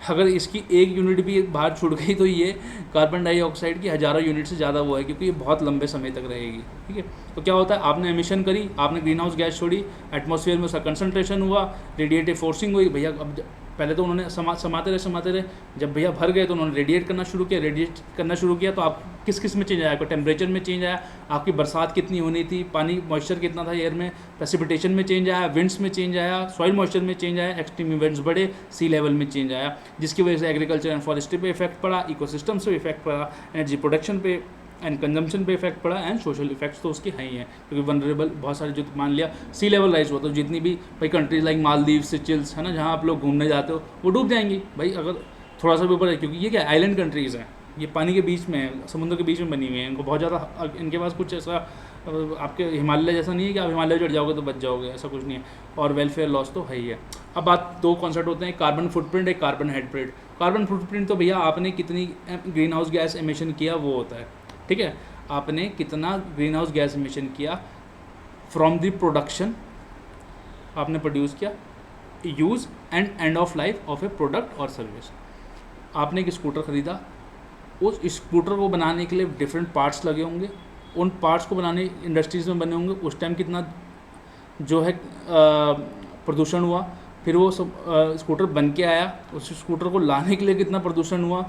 अगर इसकी एक यूनिट भी बाहर छूट गई तो ये कार्बन डाइऑक्साइड की हज़ारों यूनिट से ज़्यादा वो है, क्योंकि ये बहुत लंबे समय तक रहेगी। ठीक है, तो क्या होता है, आपने एमिशन करी, आपने ग्रीन हाउस गैस छोड़ी, एटमॉस्फेयर में उसका कंसंट्रेशन हुआ, रेडिएटिव फोर्सिंग हुई, भैया अब पहले तो उन्होंने समाते रहे, जब भैया भर गए तो उन्होंने रेडिएट करना शुरू किया, तो आप किस में चेंज आया, आपको टेम्परेचर में चेंज आया, आपकी बरसात कितनी होनी थी, पानी मॉइस्चर कितना था एयर में, प्रेसिपिटेशन में चेंज आया, विंड्स में चेंज आया, सॉइल मॉइस्चर में चेंज आया, एक्सट्रीम इवेंट्स बढ़े, सी लेवल में चेंज आया, जिसकी वजह से एग्रीकल्चर एंड फॉरेस्ट्री पे इफेक्ट पड़ा, इकोसिस्टम से इफेक्ट पड़ा, एनर्जी प्रोडक्शन पे एंड कंजम्पशन पे इफेक्ट पड़ा, एंड सोशल इफेक्ट्स तो उसके हैं ही हैं, क्योंकि वनरेबल बहुत सारे, जो मान लिया सी लेवल राइज हुआ तो जितनी भी भाई कंट्रीज लाइक मालदीव, सिचिल्स है ना, जहाँ आप लोग घूमने जाते हो वो डूब जाएंगी भाई अगर थोड़ा सा भी ऊपर है, क्योंकि ये क्या आइलैंड कंट्रीज़ हैं, ये पानी के बीच में है, समुद्र के बीच में बनी हुई है, इनको बहुत ज़्यादा, इनके पास कुछ ऐसा आपके हिमालय जैसा नहीं है कि आप हिमालय चढ़ जाओगे तो बच जाओगे, ऐसा कुछ नहीं है, और वेलफेयर लॉस तो है ही है। अब बात दो कॉन्सेप्ट होते हैं, कार्बन फुटप्रिंट, एक कार्बन हेडप्रिंट। कार्बन फुटप्रिंट तो भैया आपने कितनी ग्रीन हाउस गैस एमिशन किया वो होता है, ठीक है, आपने कितना ग्रीन हाउस गैस एमिशन किया फ्रॉम द प्रोडक्शन, आपने प्रोड्यूस किया, use and end of life of A product और सर्विस। आपने एक स्कूटर ख़रीदा, उस स्कूटर को बनाने के लिए डिफरेंट पार्ट्स लगे होंगे, उन पार्ट्स को बनाने इंडस्ट्रीज़ में बने होंगे, उस टाइम कितना जो है प्रदूषण हुआ, फिर वो स्कूटर बन के आया, उस स्कूटर को लाने के लिए कितना प्रदूषण हुआ,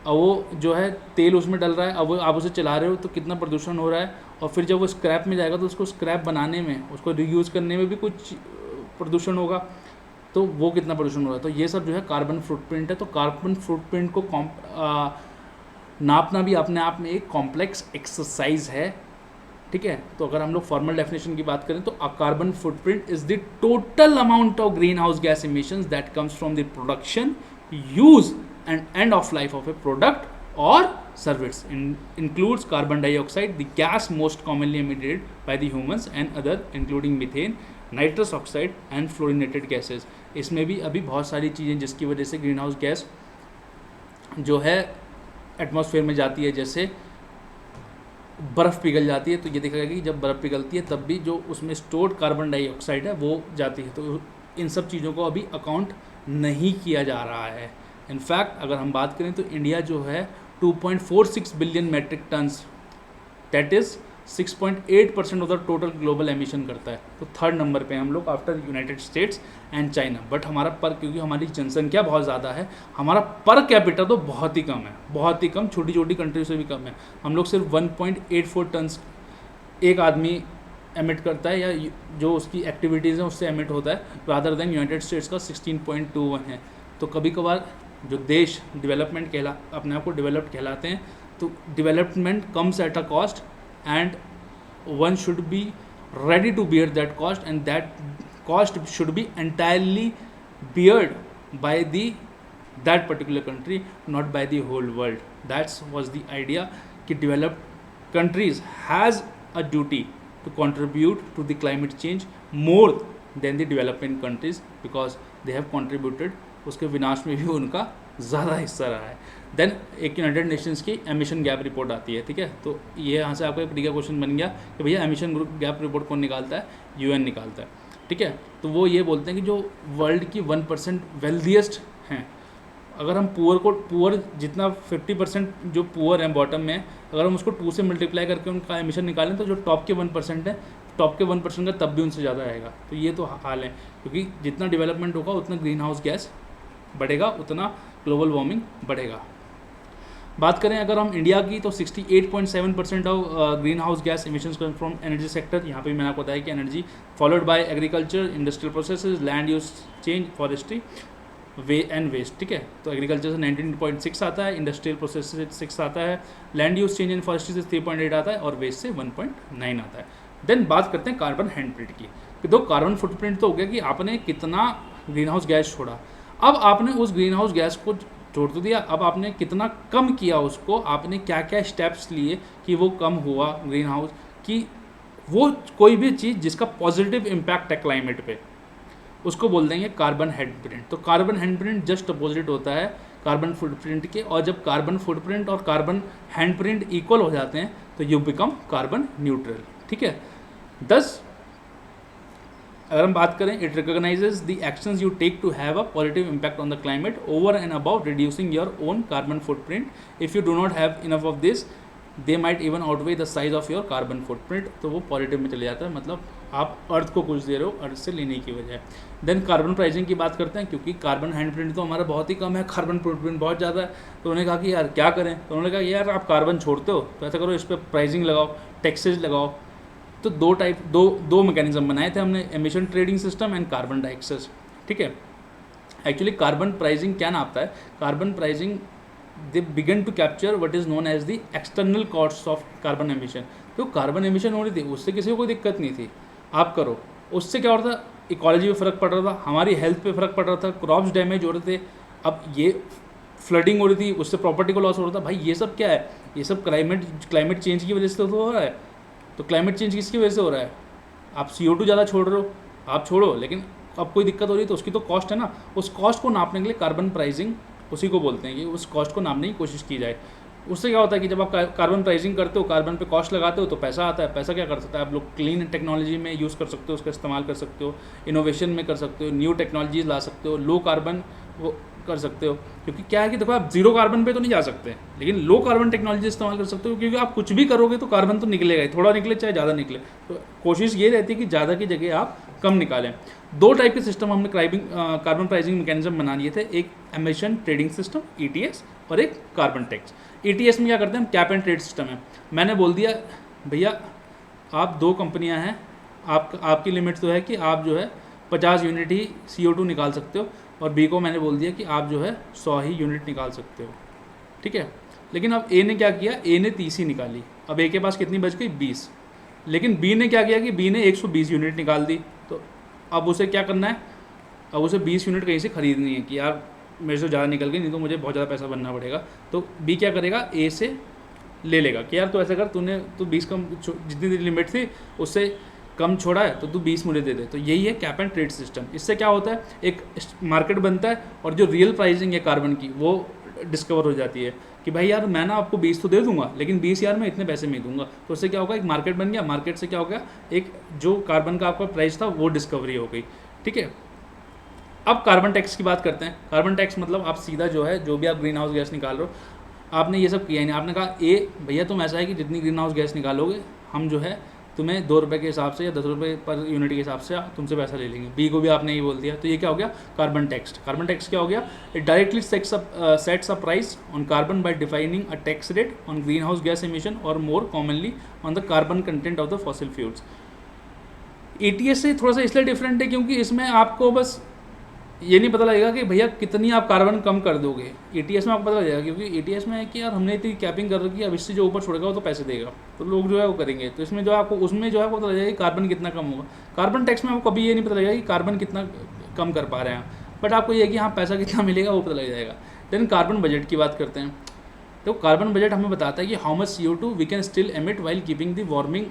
और वो जो है तेल उसमें डल रहा है, अब आप उसे चला रहे हो तो कितना प्रदूषण हो रहा है, और फिर जब वो स्क्रैप में जाएगा तो उसको स्क्रैप बनाने में, उसको रीयूज़ करने में भी कुछ प्रदूषण होगा, तो वो कितना प्रदूषण हो रहा है। तो ये सब जो है कार्बन फुटप्रिंट है। तो कार्बन फुटप्रिंट को नापना भी अपने आप में एक कॉम्प्लेक्स एक्सरसाइज है, ठीक है। तो अगर हम लोग फॉर्मल डेफिनेशन की बात करें तो a carbon footprint is the total amount of green house gas emissions that comes from the production, use and end of life of a product or service. Includes carbon dioxide, the gas most commonly emitted by the humans, and other including methane, nitrous oxide and fluorinated gases. इसमें भी अभी बहुत सारी चीज़ें जिसकी वजह से green house gas जो है एटमॉस्फेयर में जाती है, जैसे बर्फ़ पिघल जाती है, तो ये देखा गया कि जब बर्फ़ पिघलती है तब भी जो उसमें स्टोर्ड कार्बन डाइऑक्साइड है वो जाती है। तो इन सब चीज़ों को अभी अकाउंट नहीं किया जा रहा है। इनफैक्ट अगर हम बात करें तो इंडिया जो है 2.46 billion metric tons, that is 6.8% of the total global emission करता है। तो थर्ड नंबर पे हम लोग after United States and China. But हमारा पर, क्योंकि हमारी जनसंख्या बहुत ज़्यादा है, हमारा पर कैपिटा तो बहुत ही कम है, बहुत ही कम, छोटी छोटी कंट्री से भी कम है। हम लोग सिर्फ 1.84 टन्स एक आदमी एमिट करता है, या जो उसकी एक्टिविटीज़ हैं उससे एमिट होता है, रादर देन यूनाइटेड स्टेट्स का 16.21 है। तो कभी कभार जो देश डेवलपमेंट अपने आप को डेवलप्ड कहलाते हैं, तो development comes at a cost, and one should be ready to bear that cost, and that cost should be entirely beared by that particular country, not by the whole world. That's was the idea कि developed countries has a duty to contribute to the climate change more than the developing countries, because they have contributed, उसके विनाश में भी उनका ज़्यादा हिस्सा रहा है। देन एक यूनाइटेड नेशंस की एमिशन गैप रिपोर्ट आती है, ठीक है। तो ये यहाँ से आपका एक प्रीवियस क्वेश्चन बन गया कि भैया एमिशन गैप रिपोर्ट कौन निकालता है, यूएन निकालता है, ठीक है। तो वो ये बोलते हैं कि जो वर्ल्ड की 1% वेल्दिएस्ट हैं, अगर हम पुअर जितना 50% जो पुअर हैं बॉटम में, अगर हम उसको 2 से मल्टीप्लाई करके उनका एमिशन निकालें, तो जो टॉप के 1% है, टॉप के 1% का तब भी उनसे ज़्यादा आएगा। तो ये तो हाल है, क्योंकि जितना डेवलपमेंट होगा उतना ग्रीन हाउस गैस बढ़ेगा, उतना ग्लोबल वार्मिंग बढ़ेगा। बात करें अगर हम इंडिया की, तो 68.7% of green house gas emissions come from energy sector. यहाँ पे मैंने आपको बताया कि energy, followed by agriculture, industrial processes, land use change, forestry, way and waste, ठीक है। तो एग्रीकल्चर से 19.6 आता है, इंडस्ट्रियल प्रोसेस से 6 आता है, land use change and forestry से 3.8 आता है, और वेस्ट से 1.9 आता है। देन बात करते हैं कार्बन हैंडप्रिंट की। कि तो कार्बन फुटप्रिंट तो हो गया कि आपने कितना ग्रीन हाउस गैस छोड़ा। अब आपने उस ग्रीन हाउस गैस को छोड़ तो दिया, अब आपने कितना कम किया उसको, आपने क्या क्या स्टेप्स लिए कि वो कम हुआ ग्रीन हाउस, कि वो कोई भी चीज़ जिसका पॉजिटिव इम्पैक्ट है क्लाइमेट पे, उसको बोल देंगे कार्बन हैंडप्रिंट। तो कार्बन हैंडप्रिंट जस्ट अपोजिट होता है कार्बन फुटप्रिंट के, और जब कार्बन फुटप्रिंट और कार्बन हैंडप्रिंट इक्वल हो जाते हैं तो यू बिकम कार्बन न्यूट्रल। ठीक है। 10 अगर हम बात करें, it recognises the actions you take to have a positive impact on the climate over and about reducing your own carbon footprint. If you do not have enough of this they might even outweigh the size of your carbon footprint. तो वो positive में चले जाता है, मतलब आप अर्थ को कुछ दे रहे हो अर्थ से लेने की वजह। देन कार्बन प्राइसिंग की बात करते हैं, क्योंकि कार्बन हैंडप्रिंट तो हमारा बहुत ही कम है, कार्बन फुटप्रिंट बहुत ज़्यादा है। तो उन्होंने कहा कि यार क्या करें, तो उन्होंने कहा यार आप कार्बन छोड़ते हो तो ऐसा करो इस पर प्राइसिंग लगाओ, टैक्सेज लगाओ। तो दो मैकेनिज्म बनाए थे हमने, emission trading system and carbon taxes. ठीक है। एक्चुअली कार्बन प्राइसिंग क्या नापता है, carbon pricing they began to capture what is known as the external cost of carbon emission. तो कार्बन एमिशन हो रही थी उससे किसी को कोई दिक्कत नहीं थी, आप करो, उससे क्या हो रहा था, इकोलॉजी पे फ़र्क पड़ रहा था, हमारी हेल्थ पे फ़र्क पड़ रहा था, क्रॉप्स डैमेज हो रहे थे, अब ये फ्लडिंग हो रही थी उससे प्रॉपर्टी को लॉस हो रहा था। भाई ये सब क्या है, ये सब क्लाइमेट चेंज की वजह से तो हो रहा है। तो क्लाइमेट चेंज किसकी वजह से हो रहा है, आप CO2 ज़्यादा छोड़ रहे हो, आप छोड़ो, लेकिन अब कोई दिक्कत हो रही है तो उसकी तो कॉस्ट है ना, उस कॉस्ट को नापने के लिए कार्बन प्राइसिंग उसी को बोलते हैं कि उस कॉस्ट को नापने की कोशिश की जाए। उससे क्या होता है कि जब आप कार्बन प्राइसिंग करते हो, कार्बन पे कॉस्ट लगाते हो तो पैसा आता है। पैसा क्या कर सकता है, आप लोग क्लीन टेक्नोलॉजी में यूज़ कर सकते हो, उसका इस्तेमाल कर सकते हो, इनोवेशन में कर सकते हो, न्यू टेक्नोलॉजीज ला सकते हो, लो कार्बन वो कर सकते हो। क्योंकि क्या है कि देखो आप जीरो कार्बन पे तो नहीं जा सकते, लेकिन लो कार्बन टेक्नोलॉजी इस्तेमाल कर सकते हो, क्योंकि आप कुछ भी करोगे तो कार्बन तो निकलेगा ही, थोड़ा निकले चाहे ज़्यादा निकले। तो कोशिश ये रहती है कि ज़्यादा की जगह आप कम निकालें। दो टाइप के सिस्टम हमने कार्बन प्राइसिंग मैकेनिज्म बना लिए थे, एक एमिशन ट्रेडिंग सिस्टम ETS और एक कार्बन टैक्स। ETS में क्या करते हैं हम, कैप एंड ट्रेड सिस्टम है। मैंने बोल दिया भैया आप दो कंपनियां हैं, आपकी लिमिट तो है कि आप जो है 50 यूनिट ही CO2 निकाल सकते हो, और B को मैंने बोल दिया कि आप जो है 100 ही यूनिट निकाल सकते हो। ठीक है। लेकिन अब A ने क्या किया, A ने 30 ही निकाली, अब A के पास कितनी बच गई 20। लेकिन B ने क्या किया कि B ने 120 यूनिट निकाल दी। तो अब उसे क्या करना है, अब उसे 20 यूनिट कहीं से खरीदनी है कि यार मेरे से ज़्यादा निकल गई, नहीं तो मुझे बहुत ज़्यादा पैसा बनना पड़ेगा। तो B क्या करेगा, A से ले लेगा कि यार तो ऐसा कर, तू 20 कम जितनी तेरी लिमिट थी उससे कम छोड़ा है तो तू 20 मुझे दे दे। तो यही है कैप एंड ट्रेड सिस्टम। इससे क्या होता है, एक मार्केट बनता है और जो रियल प्राइसिंग है कार्बन की वो डिस्कवर हो जाती है कि भाई यार मैं ना आपको 20 तो दे दूंगा, लेकिन 20 यार मैं इतने पैसे में ही दूंगा। तो उससे क्या होगा, एक मार्केट बन गया, मार्केट से क्या हो गया, एक जो कार्बन का आपका प्राइस था वो डिस्कवरी हो गई। ठीक है। अब कार्बन टैक्स की बात करते हैं। कार्बन टैक्स मतलब आप सीधा जो है, जो भी आप ग्रीन हाउस गैस निकाल रहे हो, आपने ये सब किया ही नहीं, आपने कहा भैया तुम ऐसा है कि जितनी ग्रीन हाउस गैस निकालोगे हम जो है तुम्हें 2 रुपये के हिसाब से या 10 रुपये पर यूनिट के हिसाब से तुमसे पैसा ले लेंगे। B को भी आपने ये बोल दिया, तो ये क्या हो गया, कार्बन टैक्स। कार्बन टैक्स क्या हो गया, it directly sets a price on carbon by defining a tax rate on green house gas emission or more commonly on the carbon content of the fossil fuels. ETS से थोड़ा सा इसलिए different है क्योंकि इसमें आपको बस ये नहीं पता लगेगा कि भैया कितनी आप कार्बन कम कर दोगे। ETS में आपको पता लग जाएगा, क्योंकि ETS में है कि यार हमने इतनी कैपिंग कर रखी है, अब इससे जो ऊपर छोड़ेगा वो तो पैसे देगा, तो लोग जो है वो करेंगे। तो इसमें जो आपको उसमें जो है वो पता लग जाएगा कि कार्बन कितना कम होगा। कार्बन टैक्स में आपको कभी ये नहीं पता लगेगा कि कार्बन कितना कम कर पा रहे हैं, बट आपको ये है कि हाँ पैसा कितना मिलेगा वो पता लग जाएगा। देन कार्बन बजट की बात करते हैं। तो कार्बन बजट हमें बताता है कि how much CO2 we can still emit while keeping the warming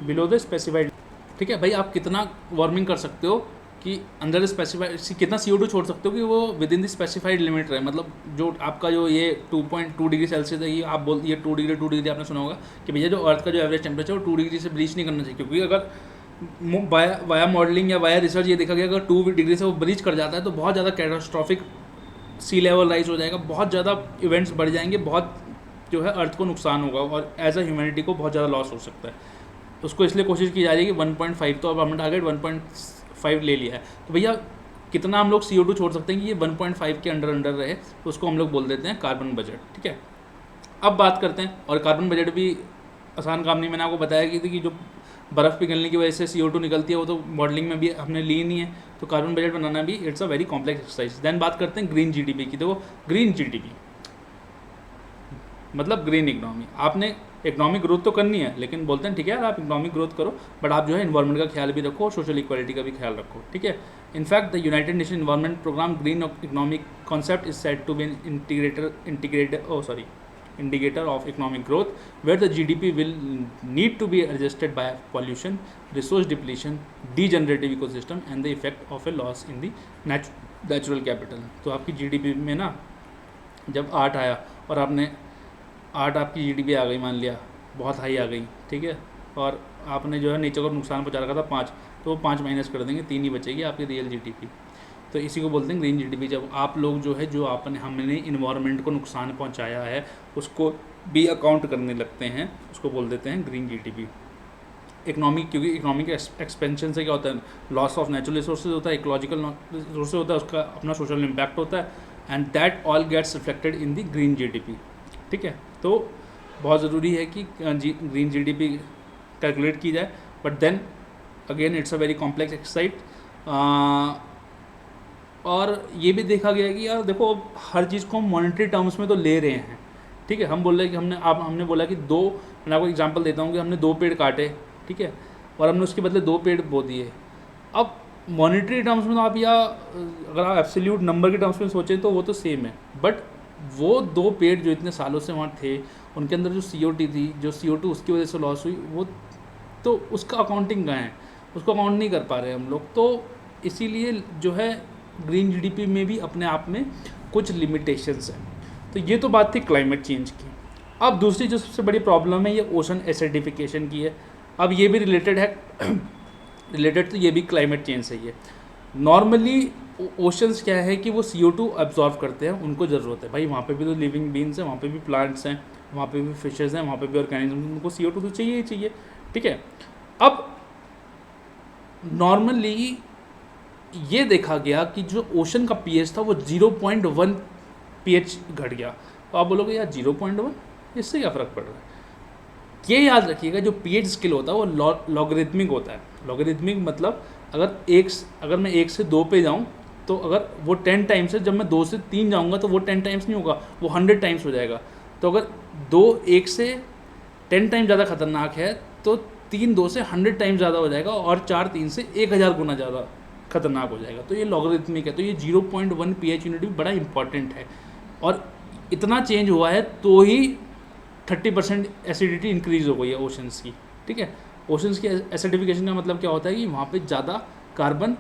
below the specified. ठीक है भाई, आप कितना वार्मिंग कर सकते हो कि अंदर स्पेसिफाइड, कितना CO2 छोड़ सकते हो कि वो with in the specified limit रहे। मतलब जो आपका जो ये 2.2 डिग्री सेल्सियस है, ये आप बोल, ये 2 डिग्री आपने सुना होगा कि भैया जो अर्थ का जो एवरेज टेम्परेचर वो 2 डिग्री से ब्रीच नहीं करना चाहिए, क्योंकि अगर वाया मॉडलिंग या वाया रिसर्च ये देखा गया अगर 2 डिग्री से वो ब्रीच कर जाता है तो बहुत ज़्यादा कैटास्ट्रॉफिक सी लेवल राइज हो जाएगा, बहुत ज़्यादा इवेंट्स बढ़ जाएंगे, बहुत जो है अर्थ को नुकसान होगा और एज अ ह्यूमैनिटी को बहुत ज़्यादा लॉस हो सकता है। उसको इसलिए कोशिश की जा रही है कि 1.5, तो अब हमने टारगेट 1.5 ले लिया है। तो भैया कितना हम लोग CO2 छोड़ सकते हैं कि ये 1.5 के अंडर रहे, तो उसको हम लोग बोल देते हैं कार्बन बजट। ठीक है। अब बात करते हैं, और कार्बन बजट भी आसान काम नहीं, मैंने आपको बताया कि जो बर्फ़ पिघलने की वजह से CO2 निकलती है वो तो मॉडलिंग में भी हमने ली नहीं है, तो कार्बन बजट बनाना भी it's a very complex exercise. Then बात करते हैं ग्रीन GDP की। देखो ग्रीन GDP मतलब ग्रीन इकोनॉमी। आपने इकोनॉमिक ग्रोथ तो करनी है, लेकिन बोलते हैं ठीक है यार आप इकोनॉमिक ग्रोथ करो, बट आप जो है इन्वायरमेंट का ख्याल भी रखो और सोशल इक्वालिटी का भी ख्याल रखो, ठीक है। In fact the United Nation environment programme green economic concept is said to be indicator of economic growth, where the GDP will need to be adjusted by pollution, resource depletion, degenerative ecosystem and the effect of a loss in the natural capital। तो आपकी GDP में ना जब 8 आया और आपने 8 आपकी GDP आ गई, मान लिया बहुत हाई आ गई, ठीक है, और आपने जो है नेचर को नुकसान पहुंचा रखा था 5, तो वो 5 माइनस कर देंगे, 3 ही बचेगी आपकी रियल GDP। तो इसी को बोलते हैं ग्रीन GDP। जब आप लोग जो है जो हमने इन्वायरमेंट को नुकसान पहुंचाया है उसको भी अकाउंट करने लगते हैं, उसको बोल देते हैं ग्रीन GDP। इकोनॉमिक, क्योंकि इकोनॉमिक एक्सपेंशन से क्या होता है, लॉस ऑफ नेचुरल रिसोर्सेज होता है, इकोलॉजिकल रिसोर्सेज होता है, उसका अपना सोशल इम्पैक्ट होता है, and that all gets reflected in the green GDP, ठीक है। तो बहुत ज़रूरी है कि ग्रीन GDP कैलकुलेट की जाए, but then again it's a very complex exercise. और ये भी देखा गया है कि यार देखो हर चीज़ को हम मॉनेटरी टर्म्स में तो ले रहे हैं, ठीक है। हम बोल रहे हैं कि हमने बोला कि मैं आपको एग्जांपल देता हूँ कि हमने 2 पेड़ काटे, ठीक है, और हमने उसके बदले 2 पेड़ बो दिए। अब मॉनेटरी टर्म्स में तो आप या अगर आप एब्सोल्यूट नंबर के टर्म्स में सोचें तो वो तो सेम है, बट वो 2 पेड़ जो इतने सालों से वहाँ थे उनके अंदर जो CO2 थी, जो CO2 उसकी वजह से लॉस हुई, वो तो उसका अकाउंटिंग कहाँ है, उसको अकाउंट नहीं कर पा रहे हम लोग। तो इसीलिए जो है ग्रीन GDP में भी अपने आप में कुछ लिमिटेशंस हैं। तो ये तो बात थी क्लाइमेट चेंज की। अब दूसरी जो सबसे बड़ी प्रॉब्लम है ये ओशन एसिडिफिकेशन की है। अब ये भी रिलेटेड है रिलेटेड तो ये भी क्लाइमेट चेंज से ही है। नॉर्मली ओशंस क्या है कि वो CO2 एब्जॉर्व करते हैं, उनको ज़रूरत है भाई, वहाँ पे भी तो लिविंग बीन्स हैं, वहाँ पे भी प्लांट्स हैं, वहाँ पे भी फिशेज़ हैं, वहाँ पे भी ऑर्गेनिज्म, उनको CO2 तो चाहिए ही चाहिए, ठीक है। अब नॉर्मली ये देखा गया कि जो ओशन का pH था वो 0.1 pH घट गया। तो आप बोलोगे यार 0.1 इससे क्या फ़र्क पड़ रहा है। ये याद रखिएगा जो pH स्केल होता है वो लॉगरिथमिक होता है। लॉगरिथमिक मतलब अगर मैं 1 से 2 पे जाऊँ तो अगर वो 10 टाइम्स है, जब मैं 2 से 3 जाऊँगा तो वो 10 टाइम्स नहीं होगा, वो 100 टाइम्स हो जाएगा। तो अगर 2 1 से 10 टाइम्स ज़्यादा खतरनाक है तो 3 2 से 100 टाइम्स ज़्यादा हो जाएगा, और 4 3 से 1000 गुना ज़्यादा खतरनाक हो जाएगा। तो ये लॉगरिथमिक है। तो ये 0.1 pH यूनिट भी बड़ा इंपॉर्टेंट है, और इतना चेंज हुआ है तो ही 30% एसिडिटी इंक्रीज़ हो गई है ओशंस की, ठीक है। ओशंस की एसिडिफिकेशन का मतलब क्या होता है कि वहाँ पे ज़्यादा कार्बन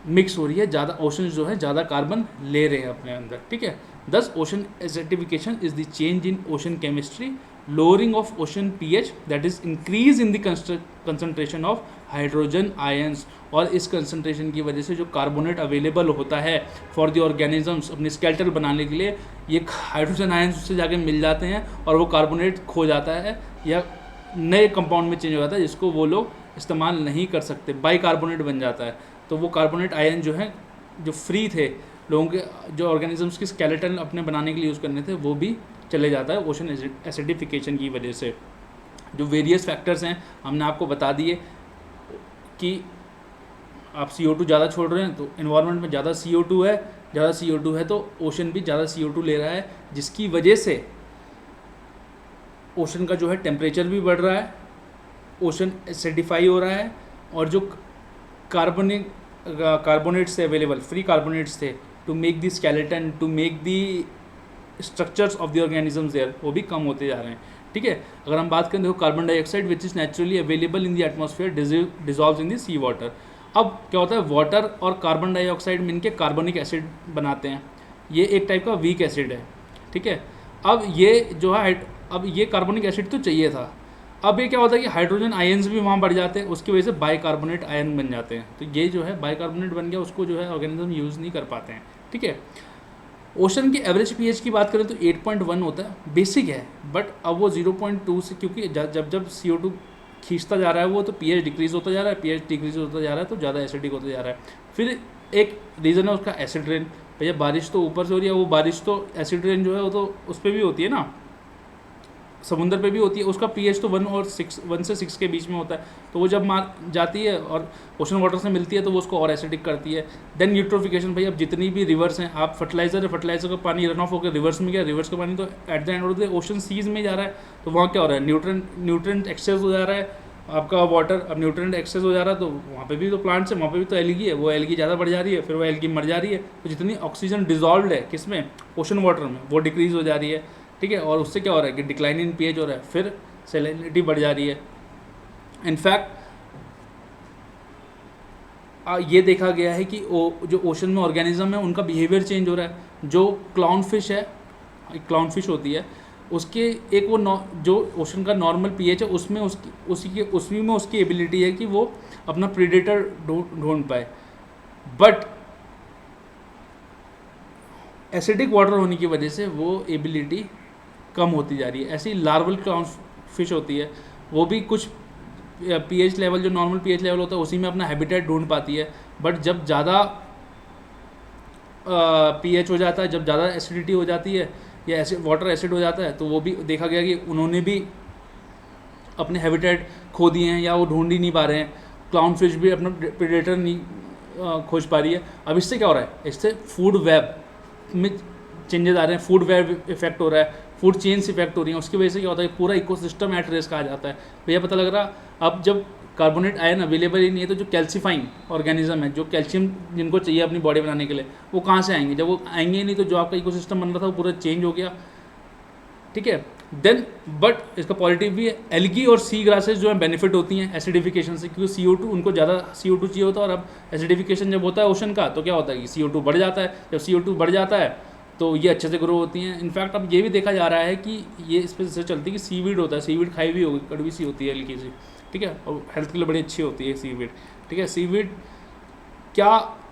मिक्स हो रही है, ज़्यादा ओशंस जो है ज़्यादा कार्बन ले रहे हैं अपने अंदर, ठीक है। दस ocean acidification is the change in ocean chemistry, lowering of ocean pH, that is increase in the concentration of hydrogen ions. और इस कंसनट्रेशन की वजह से जो कार्बोनेट अवेलेबल होता है फॉर द ऑर्गेनिजम्स अपने स्केलेटल बनाने के लिए, ये हाइड्रोजन आयंस उससे जाके मिल जाते हैं और वो कार्बोनेट खो जाता है या नए कंपाउंड में चेंज हो जाता है जिसको वो लोग इस्तेमाल नहीं कर सकते, बाइकार्बोनेट बन जाता है। तो वो कार्बोनेट आयन जो है जो फ्री थे लोगों के, जो ऑर्गेनिजम्स की स्केलेटन अपने बनाने के लिए यूज़ करने थे, वो भी चले जाता है ओशन एसिडिफिकेशन की वजह से। जो वेरियस फैक्टर्स हैं हमने आपको बता दिए कि आप CO2 ज़्यादा छोड़ रहे हैं तो इन्वायरमेंट में ज़्यादा CO2 है तो ओशन भी ज़्यादा CO2 ले रहा है, जिसकी वजह से ओशन का जो है टेम्परेचर भी बढ़ रहा है, ओशन एसिडिफाई हो रहा है, और जो कार्बोनेट्स से अवेलेबल फ्री कार्बोनेट्स थे to make the skeleton, to make the structures of the organisms there, वो भी कम होते जा रहे हैं, ठीक है। अगर हम बात करें देखो carbon dioxide which is naturally available in the atmosphere dissolves in the sea water. अब क्या होता है, वाटर और कार्बन डाइऑक्साइड मिलकर कार्बनिक एसिड बनाते हैं, ये एक टाइप का वीक एसिड है, ठीक है। अब ये जो है अब ये कार्बनिक एसिड तो चाहिए था, अब ये क्या होता है कि हाइड्रोजन आयन्स भी वहाँ बढ़ जाते हैं, उसकी वजह से बाइकार्बोनेट आयन बन जाते हैं। तो ये जो है बाइकार्बोनेट बन गया, उसको जो है ऑर्गेनिज्म यूज़ नहीं कर पाते हैं, ठीक है। ओशन के एवरेज pH की बात करें तो 8.1 होता है, बेसिक है, बट अब वो 0.2 से, क्योंकि जब CO2 खींचता जा रहा है वो तो pH डिक्रीज़ होता जा रहा है, pH डिक्रीज़ होता जा रहा है तो ज़्यादा एसिडिक होता जा रहा है। फिर एक रीज़न है उसका एसिड रेन, भैया बारिश तो ऊपर से हो रही है, वो बारिश तो एसिड रेन जो है वो तो उस पर भी होती है ना, समुंदर पे भी होती है, उसका पीएच तो 1 से 6 के बीच में होता है। तो वो जब मार जाती है और ओशन वाटर से मिलती है तो वो उसको और एसिडिक करती है। देन यूट्रोफिकेशन, भाई अब जितनी भी रिवर्स हैं, आप फर्टिलाइजर है, फर्टिलाइजर का पानी रन ऑफ होकर रिवर्स में गया, रिवर्स का पानी तो at the end of the ocean seas में जा रहा है। तो वहाँ क्या हो रहा है, न्यूट्रेंट एक्सेस हो जा रहा है आपका वाटर। अब न्यूट्रेंट एक्सेस हो जा रहा है तो वहाँ पे भी तो प्लांट्स है, वहाँ पे भी तो एल्गी है, वो एल्गी ज़्यादा बढ़ जा रही है, फिर वो एल्गी मर जा रही है। तो जितनी ऑक्सीजन डिजॉल्व है किसमें, ओशन वाटर में, वो डिक्रीज हो जा रही है। ठीक है, और उससे क्या हो रहा है कि डिक्लाइन इन पीएच हो रहा है, फिर सैलिनिटी बढ़ जा रही है। इनफैक्ट ये देखा गया है कि जो ओशन में ऑर्गेनिज्म है उनका बिहेवियर चेंज हो रहा है। जो क्लाउन फिश है, एक क्लाउन फिश होती है, उसके एक वो जो ओशन का नॉर्मल पीएच है उसमें उसी में उसकी एबिलिटी है कि वो अपना प्रीडेटर ढूंढ पाए। बट एसिडिक वाटर होने की वजह से वो एबिलिटी कम होती जा रही है। ऐसी लार्वल क्लाउन फिश होती है, वो भी कुछ पीएच लेवल, जो नॉर्मल पीएच लेवल होता है उसी में अपना हैबिटेट ढूंढ पाती है। बट जब ज़्यादा पीएच हो जाता है, जब ज़्यादा एसिडिटी हो जाती है या वाटर एसिड हो जाता है, तो वो भी देखा गया कि उन्होंने भी अपने हैबिटेट खो दिए हैं या वो ढूंढ ही नहीं पा रहे हैं। क्लाउन फिश भी अपना प्रेडेटर नहीं खोज पा रही है। अब इससे क्या हो रहा है, इससे फूड वेब में चेंजेस आ रहे हैं, फूड वेब इफेक्ट हो रहा है, फूड चेन्स इफेक्ट हो रही है। उसकी वजह से क्या होता है, पूरा इकोसिस्टम एट रिस्क आ जाता है। भैया पता लग रहा, अब जब कार्बोनेट आयन अवेलेबल ही नहीं है तो जो कैल्सीफाइंग ऑर्गेनिज्म है, जो कैल्शियम जिनको चाहिए अपनी बॉडी बनाने के लिए, वो कहाँ से आएंगे। जब वो आएंगे ही नहीं तो जो आपका इकोसिस्टम बन रहा था वो पूरा चेंज हो गया। ठीक है, देन बट इसका पॉजिटिव भी है, एल्गी और सी ग्रासेस जो है बेनिफिट होती हैं एसिडिफिकेशन से, क्योंकि CO2 उनको ज़्यादा CO2 चाहिए होता है। और अब एसिडिफिकेशन जब होता है ओशन का तो क्या होता है कि CO2 बढ़ जाता है। जब CO2 बढ़ जाता है तो ये अच्छे से ग्रो होती हैं। इनफैक्ट अब ये भी देखा जा रहा है कि ये इस पर से चलती है कि सीवीड होता है, सीवीड खाई हुई होगी, कड़वी सी होती है हल्की सी। ठीक है, और हेल्थ के लिए बड़ी अच्छी होती है सीवीड। ठीक है, सीवीड क्या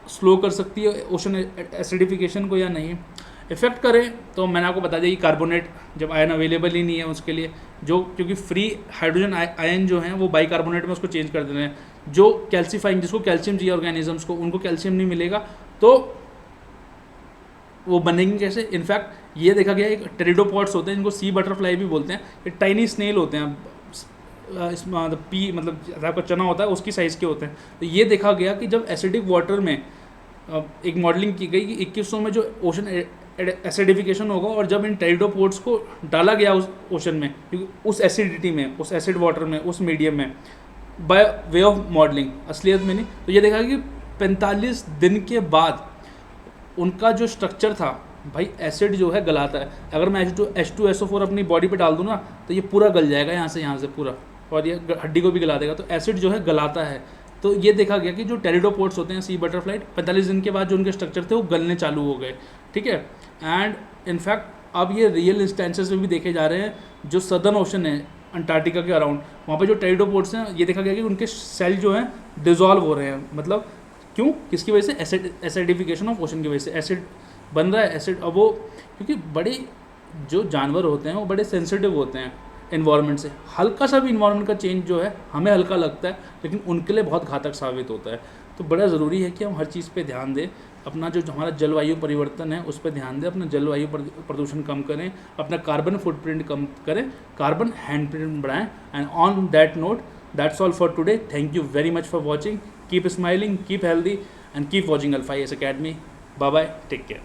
स्लो कर सकती है ओशन एसिडिफिकेशन को या नहीं इफेक्ट करे, तो मैंने आपको बता दिया कि कार्बोनेट जब आयन अवेलेबल ही नहीं है उसके लिए, जो क्योंकि फ्री हाइड्रोजन आयन जो हैं वो बाइकार्बोनेट में उसको चेंज कर देते हैं। जो कैल्सीफाइंग, जिसको कैल्शियम चाहिए ऑर्गेनिजम्स को, उनको कैल्शियम नहीं मिलेगा तो वो बनेंगे कैसे। इनफैक्ट ये देखा गया है, एक टेरिडोपॉड्स होते हैं जिनको सी बटरफ्लाई भी बोलते हैं, ये टाइनी स्नेल होते हैं, इसमें मतलब आपका चना होता है उसकी साइज़ के होते हैं। तो ये देखा गया कि जब एसिडिक वाटर में एक मॉडलिंग की गई कि 2100 में जो ओशन एसिडिफिकेशन होगा, और जब इन टेरिडोपोड्स को डाला गया उस ओशन में, क्योंकि उस एसिडिटी में, उस एसिड वाटर में, उस मीडियम में, बाय वे ऑफ मॉडलिंग, असलियत में नहीं, तो ये देखा कि 45 दिन के बाद उनका जो स्ट्रक्चर था, भाई एसिड जो है गलाता है। अगर मैं H2SO4 अपनी बॉडी पे डाल दूँ ना तो ये पूरा गल जाएगा यहाँ से पूरा, और ये हड्डी को भी गला देगा। तो एसिड जो है गलाता है। तो ये देखा गया कि जो टेरिडोपोड्स होते हैं सी बटरफ्लाई, 45 दिन के बाद जो उनके स्ट्रक्चर थे वो गलने चालू हो गए। ठीक है, एंड इनफैक्ट अब ये रियल इंस्टेंसेस में भी देखे जा रहे हैं, जो सदर्न ओशन है अंटार्कटिका के अराउंड, वहाँ पे जो टेरिडोपोड्स हैं, ये देखा गया कि उनके सेल जो हैं डिजॉल्व हो रहे हैं। मतलब क्यों, किसकी वजह से, एसिडिफिकेशन ऑफ ओशन की वजह से एसिड बन रहा है। एसिड अब वो, क्योंकि बड़े जो जानवर होते हैं वो बड़े सेंसिटिव होते हैं इन्वायरमेंट से, हल्का सा भी इन्वायरमेंट का चेंज जो है हमें हल्का लगता है लेकिन उनके लिए बहुत घातक साबित होता है। तो बड़ा ज़रूरी है कि हम हर चीज़ पे ध्यान दें, अपना जो हमारा जलवायु परिवर्तन है उस पर ध्यान दें, अपना जलवायु प्रदूषण कम करें, अपना कार्बन फुटप्रिंट कम करें, कार्बन हैंडप्रिंट बढ़ाएं। And on that note, that's all for today. Thank you very much for watching, keep smiling, keep healthy and keep watching Alpha IAS Academy. Bye bye, take care.